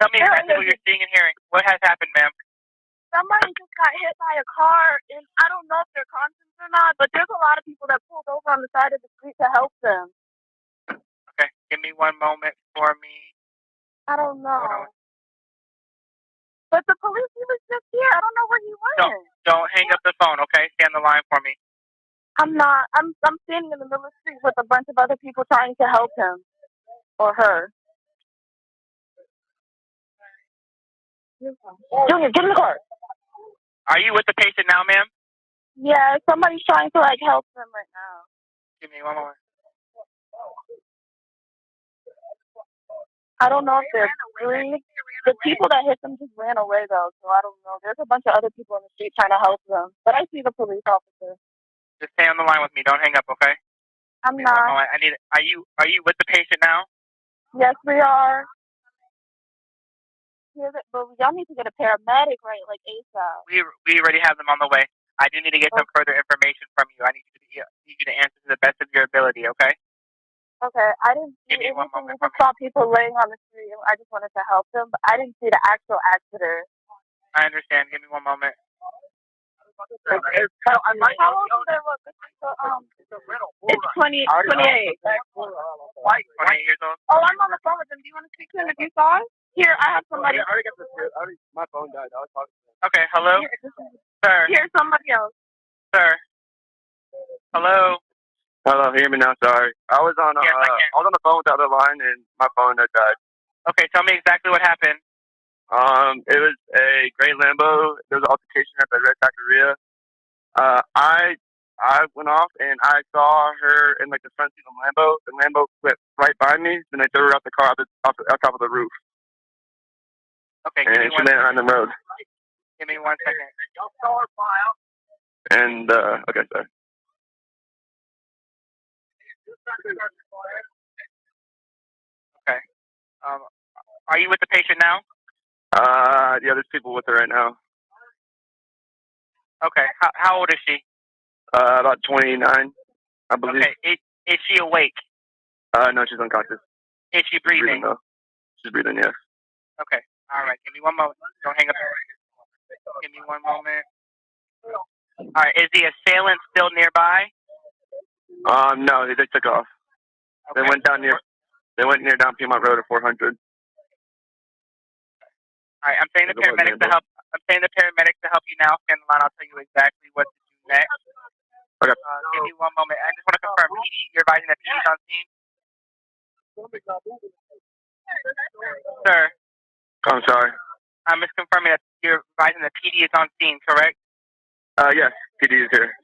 Tell me exactly what you're seeing and hearing. What has happened, ma'am? Somebody just got hit by a car, and I don't know if they're conscious or not, but there's a lot of people that pulled over on the side of the street to help them. Okay. Give me one moment for me. I don't know. But the police, he was just here. I don't know where he went. Don't hang up the phone, okay? Stay on the line for me. I'm not. I'm standing in the middle of the street with a bunch of other people trying to help him or her. Junior, get in the car. Are you with the patient now, ma'am? Yeah, somebody's trying to like help them right now. Give me one moment. I don't know if they're really. The people that hit them just ran away though, so I don't know. There's a bunch of other people in the street trying to help them, but I see the police officer. Just stay on the line with me. Don't hang up, okay? I'm Give me one not. moment. Are you with the patient now? Yes, we are. But y'all need to get a paramedic, right? Like ASAP. We already have them on the way. I do need to get some further information from you. I need you to answer to the best of your ability, okay? Okay, I didn't see anything. We just saw people laying on the street. I just wanted to help them, but I didn't see the actual accident. I understand. Give me one moment. How old is their look? It's 28. 28 years old. Oh, I'm on the phone with them. Do you want to speak to him if you saw it? Here, I have somebody. I already got the. My phone died. I was talking to him. Okay, hello? Sir. Here's somebody else. Sir. Hello? Hello, hear me now? Sorry, I was on. Yes, I was on the phone with the other line, and my phone had died. Okay, tell me exactly what happened. It was a gray Lambo. There was an altercation at the Red Taqueria. I went off and I saw her in like the front seat of the Lambo. The Lambo went right by me, then I threw her out the car off top of the roof. Okay, and she landed on the road. Give me 1 second. And okay, sorry. Okay. Are you with the patient now? Yeah, there's people with her right now. Okay. How old is she? About 29, I believe. Okay. Is she awake? No, she's unconscious. Is she breathing? She's breathing, yes. Okay. All right. Give me one moment. Don't hang up. Give me one moment. All right. Is the assailant still nearby? No, they took off. Okay. They went near down Piedmont Road at 400. All right. I'm saying the paramedics to help. I'm saying the paramedics to help you now. Stand in line. I'll tell you exactly what to do next. Okay. Give me one moment. I just want to confirm. PD, you're advising that PD is on scene. Sir. I'm sorry. I'm just confirming that you're advising that PD is on scene, correct? Yes, PD is here.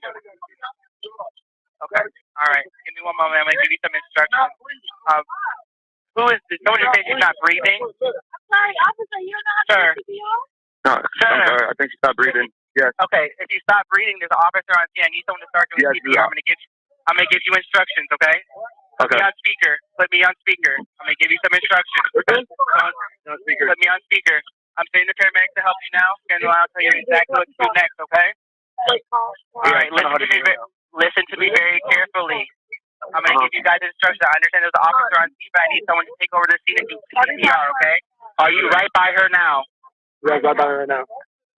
Okay. All right. Give me one moment. I'm going to give you some instructions. Who is this? Someone just said she's not breathing. Sorry, officer, you're not Sir. No, I'm sorry. I think she stopped breathing. Yes. Okay. If you stop breathing, there's an officer on scene. I need someone to start doing CPR. I'm going to give you instructions, okay? Put me on speaker. Put me on speaker. I'm going to give you some instructions. Put me on speaker. I'm saying the paramedics to help you now. And I'll tell you exactly what to do next, okay? All right. Listen to me very carefully. I'm going to give you guys instructions. I understand there's an officer on scene, but I need someone to take over the scene and do CPR, okay? Are you right by her now? Yeah, right by her right now.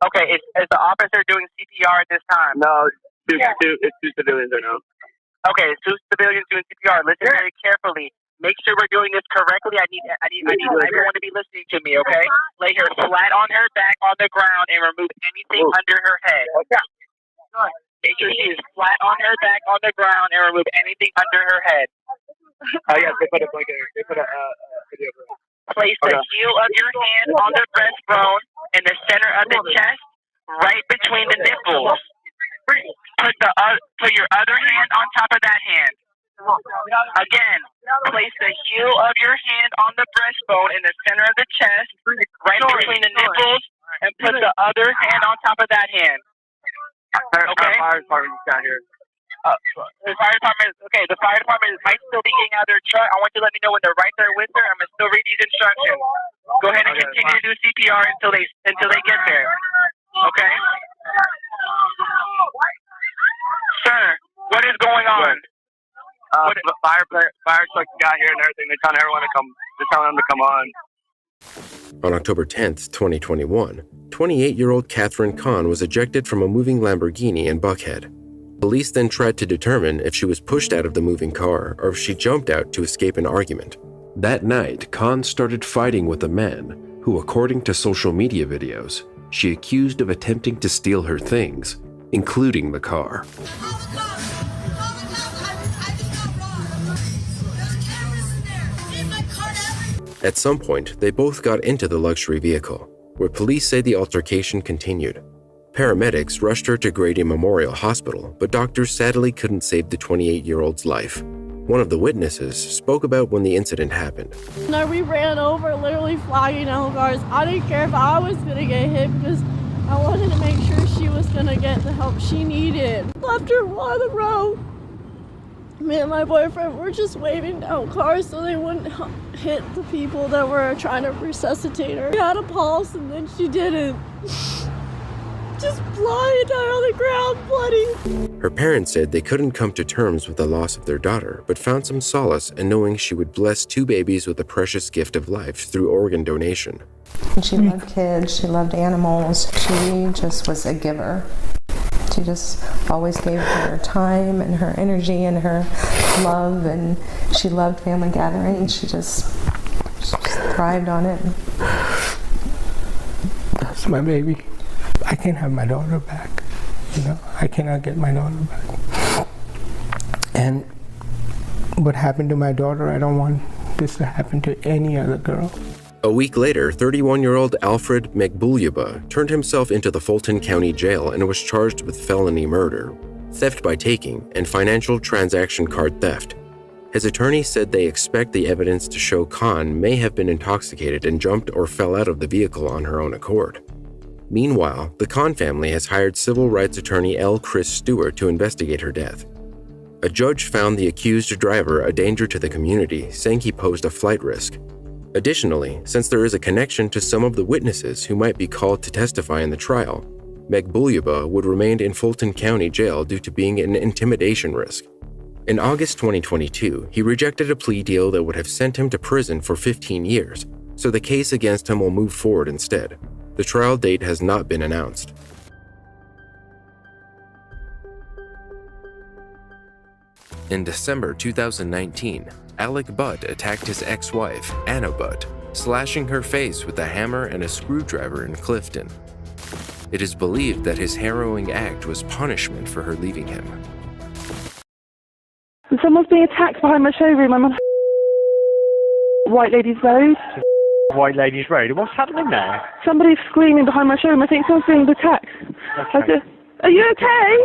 Okay. Is the officer doing CPR at this time? No, it's two civilians right now. Okay, it's two civilians doing CPR. Listen very carefully. Make sure we're doing this correctly. I need everyone to be listening to me, okay? Lay her flat on her back on the ground and remove anything under her head. Make sure she is flat on her back on the ground and remove anything under her head. Yes, they put a blanket. They put a video for her. Place the heel of your hand on the breastbone in the center of the chest, right between the nipples. Put your other hand on top of that hand. Again, place the heel of your hand on the breastbone in the center of the chest, right between the nipples, and put the other hand on top of that hand. Okay? Fire department's down here. The fire department might still be getting out of their truck. I want you to let me know when they're right there with her. I'm gonna still read these instructions. Go ahead and continue to do CPR until they get there. Okay? Sir, what is going on? The fire truck got here and everything. They're telling everyone to come. They're telling them to come on. On October 10th, 2021, 28-year-old Catherine Kahn was ejected from a moving Lamborghini in Buckhead. Police then tried to determine if she was pushed out of the moving car or if she jumped out to escape an argument. That night, Kahn started fighting with a man who, according to social media videos, she accused of attempting to steal her things, including the car. At some point, they both got into the luxury vehicle, where police say the altercation continued. Paramedics rushed her to Grady Memorial Hospital, but doctors sadly couldn't save the 28-year-old's life. One of the witnesses spoke about when the incident happened. No, we ran over, literally flying yellow cars. I didn't care if I was going to get hit because I wanted to make sure she was going to get the help she needed. Left her on the road. Me and my boyfriend were just waving down cars so they wouldn't hit the people that were trying to resuscitate her. She had a pulse and then she didn't. Just lying down on the ground, bloody. Her parents said they couldn't come to terms with the loss of their daughter, but found some solace in knowing she would bless 2 babies with the precious gift of life through organ donation. She loved kids, she loved animals, she just was a giver. She just always gave her time and her energy and her love, and she loved family gatherings. She just thrived on it. That's my baby. I can't have my daughter back. You know, I cannot get my daughter back. And what happened to my daughter, I don't want this to happen to any other girl. A week later, 31-year-old Alfred Megbuliyaba turned himself into the Fulton County Jail and was charged with felony murder, theft by taking, and financial transaction card theft. His attorney said they expect the evidence to show Khan may have been intoxicated and jumped or fell out of the vehicle on her own accord. Meanwhile, the Khan family has hired civil rights attorney L. Chris Stewart to investigate her death. A judge found the accused driver a danger to the community, saying he posed a flight risk. Additionally, since there is a connection to some of the witnesses who might be called to testify in the trial, Megbuliyaba would remain in Fulton County Jail due to being an intimidation risk. In August 2022, he rejected a plea deal that would have sent him to prison for 15 years, so the case against him will move forward instead. The trial date has not been announced. In December 2019, Alec Butt attacked his ex-wife, Anna Butt, slashing her face with a hammer and a screwdriver in Clifton. It is believed that his harrowing act was punishment for her leaving him. Someone's being attacked behind my showroom. I'm on White Ladies Road. White Ladies Road. What's happening there? Somebody's screaming behind my showroom. I think someone's being attacked. Okay. Are you okay?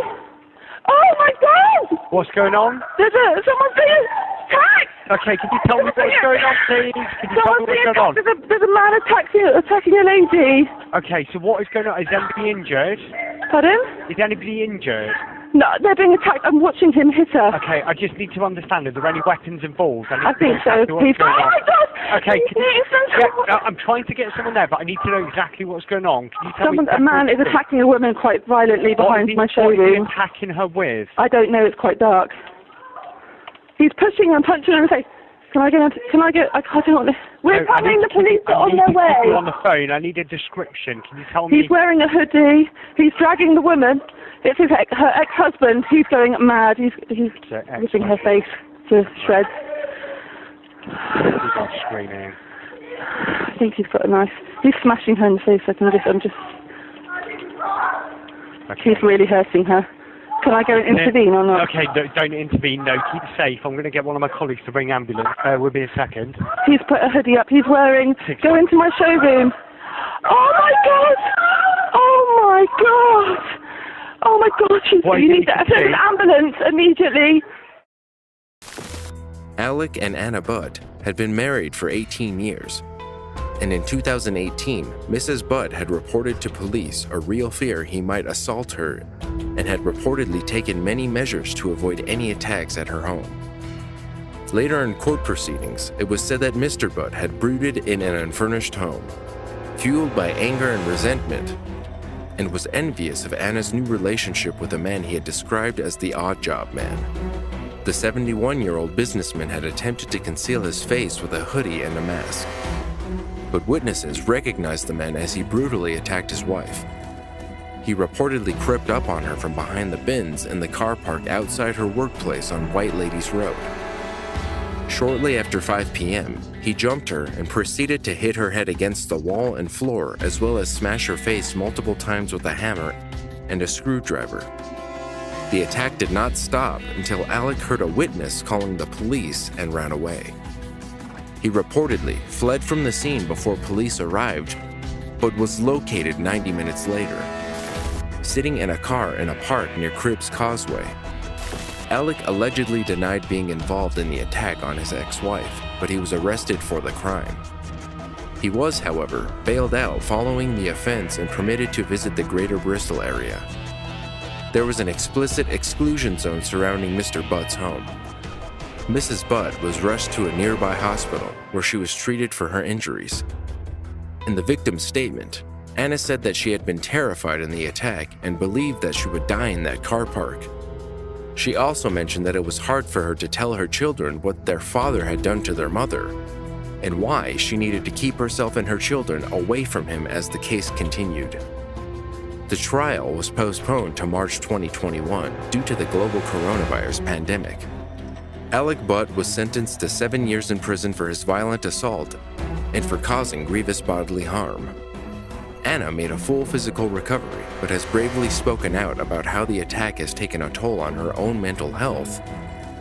Oh my God! What's going on? Someone's being attacked! Okay, can you tell me what's going on, please? Can you tell me what's going on? There's a man attacking a lady. Okay, so what is going on? Is anybody injured? Pardon? Is anybody injured? No, they're being attacked. I'm watching him hit her. Okay, I just need to understand, are there any weapons involved? I think so. Oh my God! Okay, I'm trying to get someone there, but I need to know exactly what's going on. Can you tell me? A man is attacking a woman quite violently behind my showroom. What is he attacking her with? I don't know. It's quite dark. He's pushing and punching her in the face. I don't want to. We're coming. The police are on their way. You're on the phone. I need a description. Can you tell me? He's wearing a hoodie. He's dragging the woman. It's her ex-husband. He's going mad. He's ripping her face to shreds. He's screaming. I think he's got a knife. He's smashing her in the face. I'm just. Okay. He's really hurting her. Can I go and intervene or not? Okay, don't intervene. No, keep safe. I'm going to get one of my colleagues to bring ambulance. Will be a second. He's put a hoodie up. He's wearing. Go into my showroom. Oh my God! Oh my God! Oh my God! You need an ambulance immediately. Alec and Anna Butt had been married for 18 years. And in 2018, Mrs. Butt had reported to police a real fear he might assault her and had reportedly taken many measures to avoid any attacks at her home. Later in court proceedings, it was said that Mr. Butt had brooded in an unfurnished home, fueled by anger and resentment, and was envious of Anna's new relationship with a man he had described as the odd job man. The 71-year-old businessman had attempted to conceal his face with a hoodie and a mask. But witnesses recognized the man as he brutally attacked his wife. He reportedly crept up on her from behind the bins in the car park outside her workplace on White Ladies Road. Shortly after 5 p.m., he jumped her and proceeded to hit her head against the wall and floor, as well as smash her face multiple times with a hammer and a screwdriver. The attack did not stop until Alec heard a witness calling the police and ran away. He reportedly fled from the scene before police arrived, but was located 90 minutes later, sitting in a car in a park near Cribbs Causeway. Alec allegedly denied being involved in the attack on his ex-wife, but he was arrested for the crime. He was, however, bailed out following the offense and permitted to visit the Greater Bristol area. There was an explicit exclusion zone surrounding Mr. Butt's home. Mrs. Budd was rushed to a nearby hospital where she was treated for her injuries. In the victim's statement, Anna said that she had been terrified in the attack and believed that she would die in that car park. She also mentioned that it was hard for her to tell her children what their father had done to their mother, and why she needed to keep herself and her children away from him as the case continued. The trial was postponed to March 2021 due to the global coronavirus pandemic. Alec Budd was sentenced to 7 years in prison for his violent assault and for causing grievous bodily harm. Anna made a full physical recovery, but has bravely spoken out about how the attack has taken a toll on her own mental health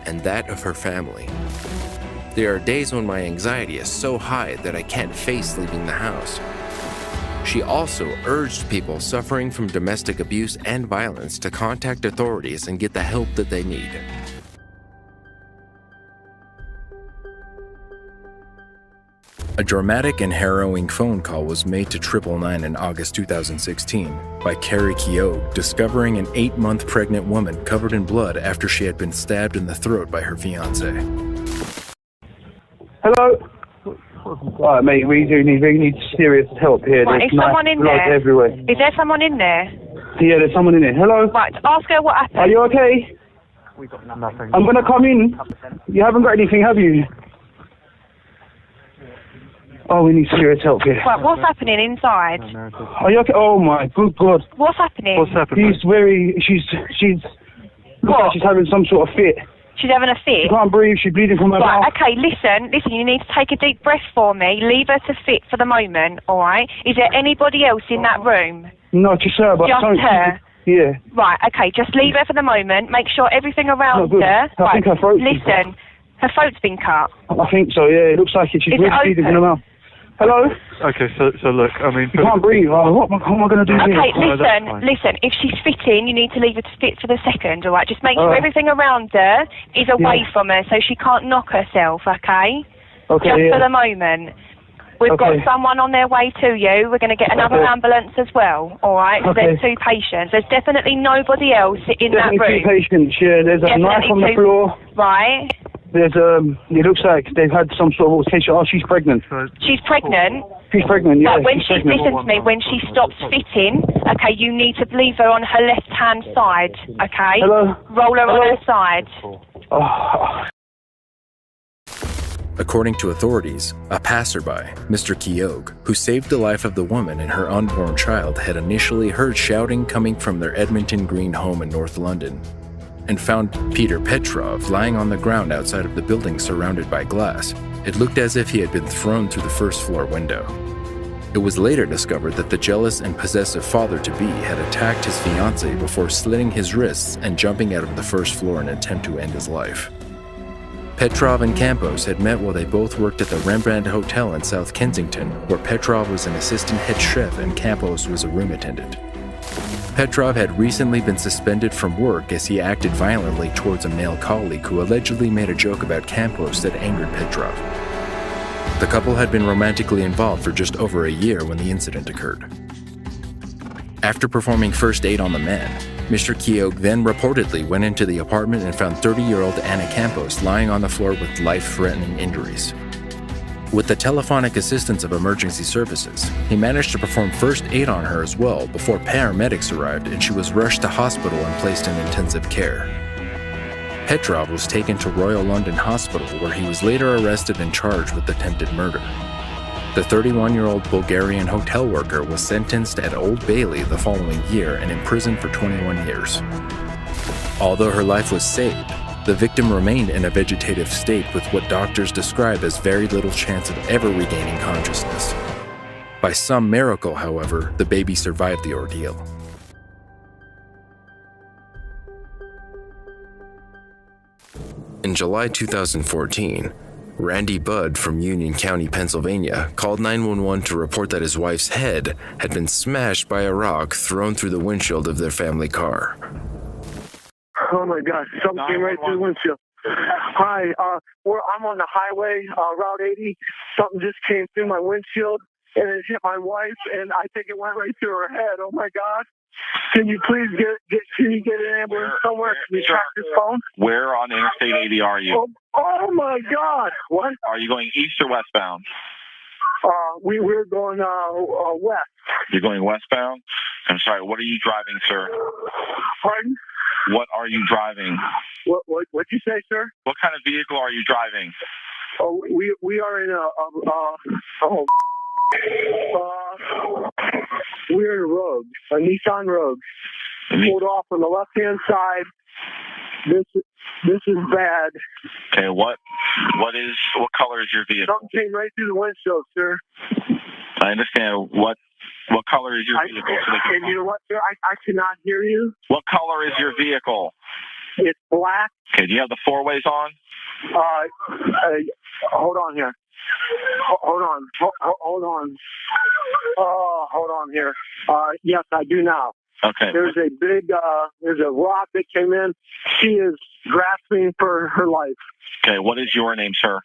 and that of her family. There are days when my anxiety is so high that I can't face leaving the house. She also urged people suffering from domestic abuse and violence to contact authorities and get the help that they need. A dramatic and harrowing phone call was made to 999 in August 2016 by Carrie Keogh, discovering an 8-month pregnant woman covered in blood after she had been stabbed in the throat by her fiancé. Hello? Right, mate, we really need serious help here. Right, There's is someone in blood there? everywhere. Is there someone in there? Yeah, there's someone in there. Hello? Right, ask her what happened. Are you okay? We got nothing. I'm gonna come in. You haven't got anything, have you? Oh, we need serious help here. Right, what's happening inside? Are you okay? Oh my good God. What's happening? She's looks like she's having some sort of fit. She's having a fit? She can't breathe, she's bleeding from her Right, mouth. okay, listen, you need to take a deep breath for me. Leave her to fit for the moment, alright? Is there anybody else in that room? No, just her, but Just her? Yeah. Right, okay, just leave her for the moment. Make sure everything around Not good. her... I think her throat's been listen, her throat's been cut. I think so, yeah, it looks like it. She's Is really it bleeding open? from her mouth. Hello? Okay, so look, I mean... She can't breathe. Oh, what am I going to do here? Okay, listen, if she's fitting, you need to leave her to fit for the second, alright? Just make sure everything around her is away from her so she can't knock herself, okay? Okay, Just yeah. for the moment. We've got someone on their way to you. We're going to get another ambulance as well, alright? So there's 2 patients. There's definitely nobody else in that room. Definitely 2 patients, yeah. There's a knife on the floor. Right. There's it looks like they've had some sort of altercation. Oh, she's pregnant. She's pregnant? She's pregnant, yeah. Right, when she's she, pregnant. listen to me, when she stops fitting, okay, you need to leave her on her left-hand side, okay? Hello? Roll her on her side. Oh. According to authorities, a passerby, Mr. Keogh, who saved the life of the woman and her unborn child, had initially heard shouting coming from their Edmonton Green home in North London, and found Peter Petrov lying on the ground outside of the building surrounded by glass. It looked as if he had been thrown through the first-floor window. It was later discovered that the jealous and possessive father-to-be had attacked his fiancée before slitting his wrists and jumping out of the first floor in an attempt to end his life. Petrov and Campos had met while they both worked at the Rembrandt Hotel in South Kensington, where Petrov was an assistant head chef and Campos was a room attendant. Petrov had recently been suspended from work as he acted violently towards a male colleague who allegedly made a joke about Campos that angered Petrov. The couple had been romantically involved for just over a year when the incident occurred. After performing first aid on the man, Mr. Keogh then reportedly went into the apartment and found 30-year-old Anna Campos lying on the floor with life-threatening injuries. With the telephonic assistance of emergency services, he managed to perform first aid on her as well before paramedics arrived and she was rushed to hospital and placed in intensive care. Petrov was taken to Royal London Hospital where he was later arrested and charged with attempted murder. The 31-year-old Bulgarian hotel worker was sentenced at Old Bailey the following year and imprisoned for 21 years. Although her life was saved, the victim remained in a vegetative state with what doctors describe as very little chance of ever regaining consciousness. By some miracle, however, the baby survived the ordeal. In July 2014, Randy Budd from Union County, Pennsylvania, called 911 to report that his wife's head had been smashed by a rock thrown through the windshield of their family car. Oh my God, something came right through the windshield. Hi, I'm on the highway, Route 80. Something just came through my windshield and it hit my wife and I think it went right through her head. Oh my God. Can you please can you get an ambulance somewhere? Can you track this phone? Where on Interstate 80 are you? Oh my God! What? Are you going east or westbound? We're going west. You're going westbound? I'm sorry, what are you driving, sir? Pardon? What are you driving? What'd you say, sir? What kind of vehicle are you driving? Oh, we are in we're in a Rogue, a Nissan Rogue. Pulled off on the left-hand side. This is bad. Okay, what color is your vehicle? Something came right through the windshield, sir. I understand. What color is your vehicle? And you know what, sir? I cannot hear you. What color is your vehicle? It's black. Okay, do you have the four-ways on? Hold on here. Hold on. Hold on here. Yes, I do now. Okay. There's a rock that came in. She is grasping for her life. Okay, what is your name, sir?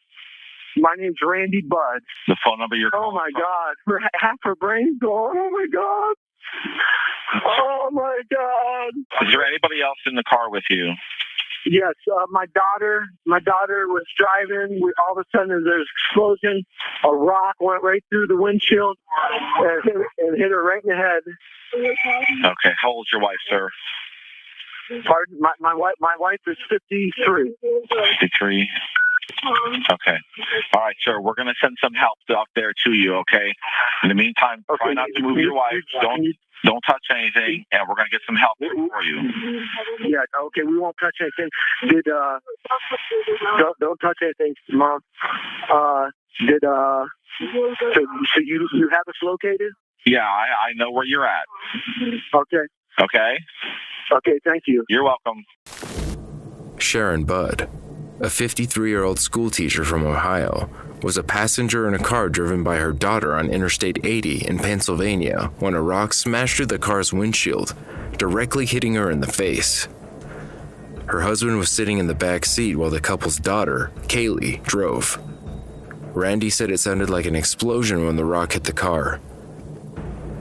My name's Randy Budd. The phone number you're calling? Oh my God. Half her brain's gone. Oh my God. Oh my God. Is there anybody else in the car with you? Yes, my daughter was driving. All of a sudden, there's an explosion. A rock went right through the windshield and hit her right in the head. Okay, how old's your wife, sir? Pardon? My wife is 53. 53. Okay. All right, sir. We're going to send some help out there to you, okay? In the meantime, try not to move your wife. Don't touch anything, and we're going to get some help for you. Yeah, okay. We won't touch anything. Don't touch anything, Mom. So you have us located? Yeah, I know where you're at. Okay. Okay? Okay, thank you. You're welcome. Sharon Budd, a 53-year-old schoolteacher from Ohio, was a passenger in a car driven by her daughter on Interstate 80 in Pennsylvania when a rock smashed through the car's windshield, directly hitting her in the face. Her husband was sitting in the back seat while the couple's daughter, Kaylee, drove. Randy said it sounded like an explosion when the rock hit the car.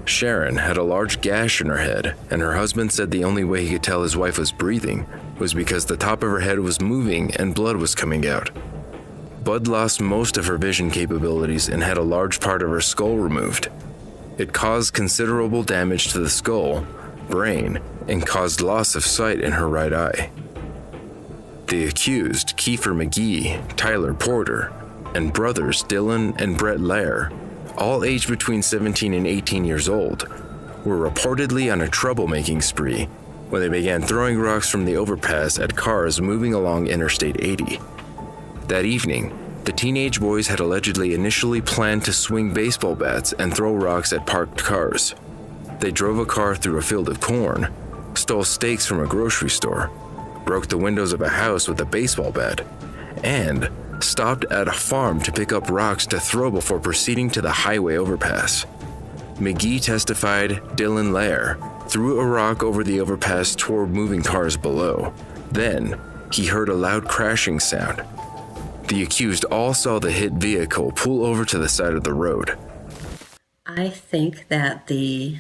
Sharon had a large gash in her head, and her husband said the only way he could tell his wife was breathing was because the top of her head was moving and blood was coming out. Budd lost most of her vision capabilities and had a large part of her skull removed. It caused considerable damage to the skull, brain, and caused loss of sight in her right eye. The accused, Kiefer McGee, Tyler Porter, and brothers Dylan and Brett Lair, all aged between 17 and 18 years old, were reportedly on a troublemaking spree when they began throwing rocks from the overpass at cars moving along Interstate 80. That evening, the teenage boys had allegedly initially planned to swing baseball bats and throw rocks at parked cars. They drove a car through a field of corn, stole steaks from a grocery store, broke the windows of a house with a baseball bat, and stopped at a farm to pick up rocks to throw before proceeding to the highway overpass. McGee testified Dylan Lair threw a rock over the overpass toward moving cars below. Then, he heard a loud crashing sound. The accused all saw the hit vehicle pull over to the side of the road. I think that the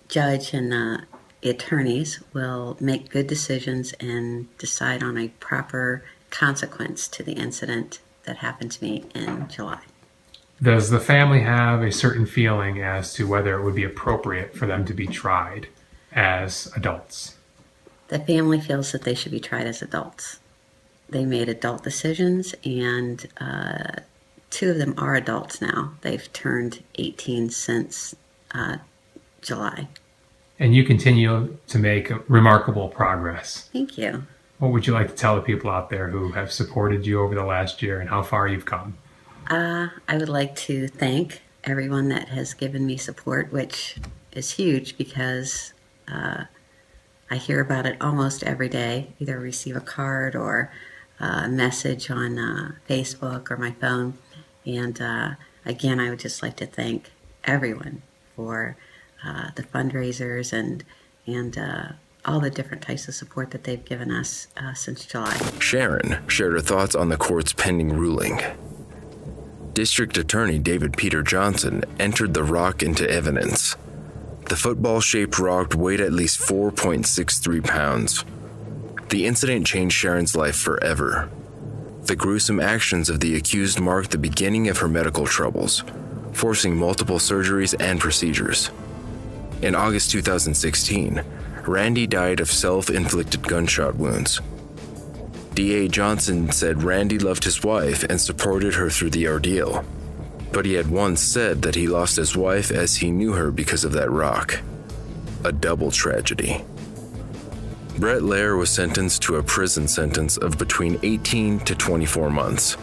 judge and the attorneys will make good decisions and decide on a proper consequence to the incident that happened to me in July. Does the family have a certain feeling as to whether it would be appropriate for them to be tried as adults? The family feels that they should be tried as adults. They made adult decisions, and 2 of them are adults now. They've turned 18 since July. And you continue to make remarkable progress. Thank you. What would you like to tell the people out there who have supported you over the last year and how far you've come? I would like to thank everyone that has given me support, which is huge because I hear about it almost every day, either receive a card or a message on Facebook or my phone. And again, I would just like to thank everyone for the fundraisers and all the different types of support that they've given us since July. Sharon shared her thoughts on the court's pending ruling. District Attorney David Peter Johnson entered the rock into evidence. The football-shaped rock weighed at least 4.63 pounds. The incident changed Sharon's life forever. The gruesome actions of the accused marked the beginning of her medical troubles, forcing multiple surgeries and procedures. In August 2016, Randy died of self-inflicted gunshot wounds. D.A. Johnson said Randy loved his wife and supported her through the ordeal, but he had once said that he lost his wife as he knew her because of that rock. A double tragedy. Brett Lair was sentenced to a prison sentence of between 18 to 24 months.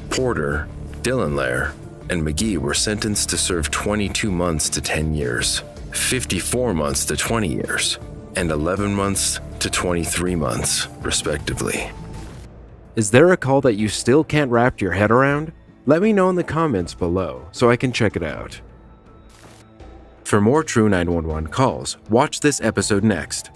Porter, Dylan Lair, and McGee were sentenced to serve 22 months to 10 years, 54 months to 20 years, and 11 months to 23 months, respectively. Is there a call that you still can't wrap your head around? Let me know in the comments below so I can check it out. For more True 911 calls, watch this episode next.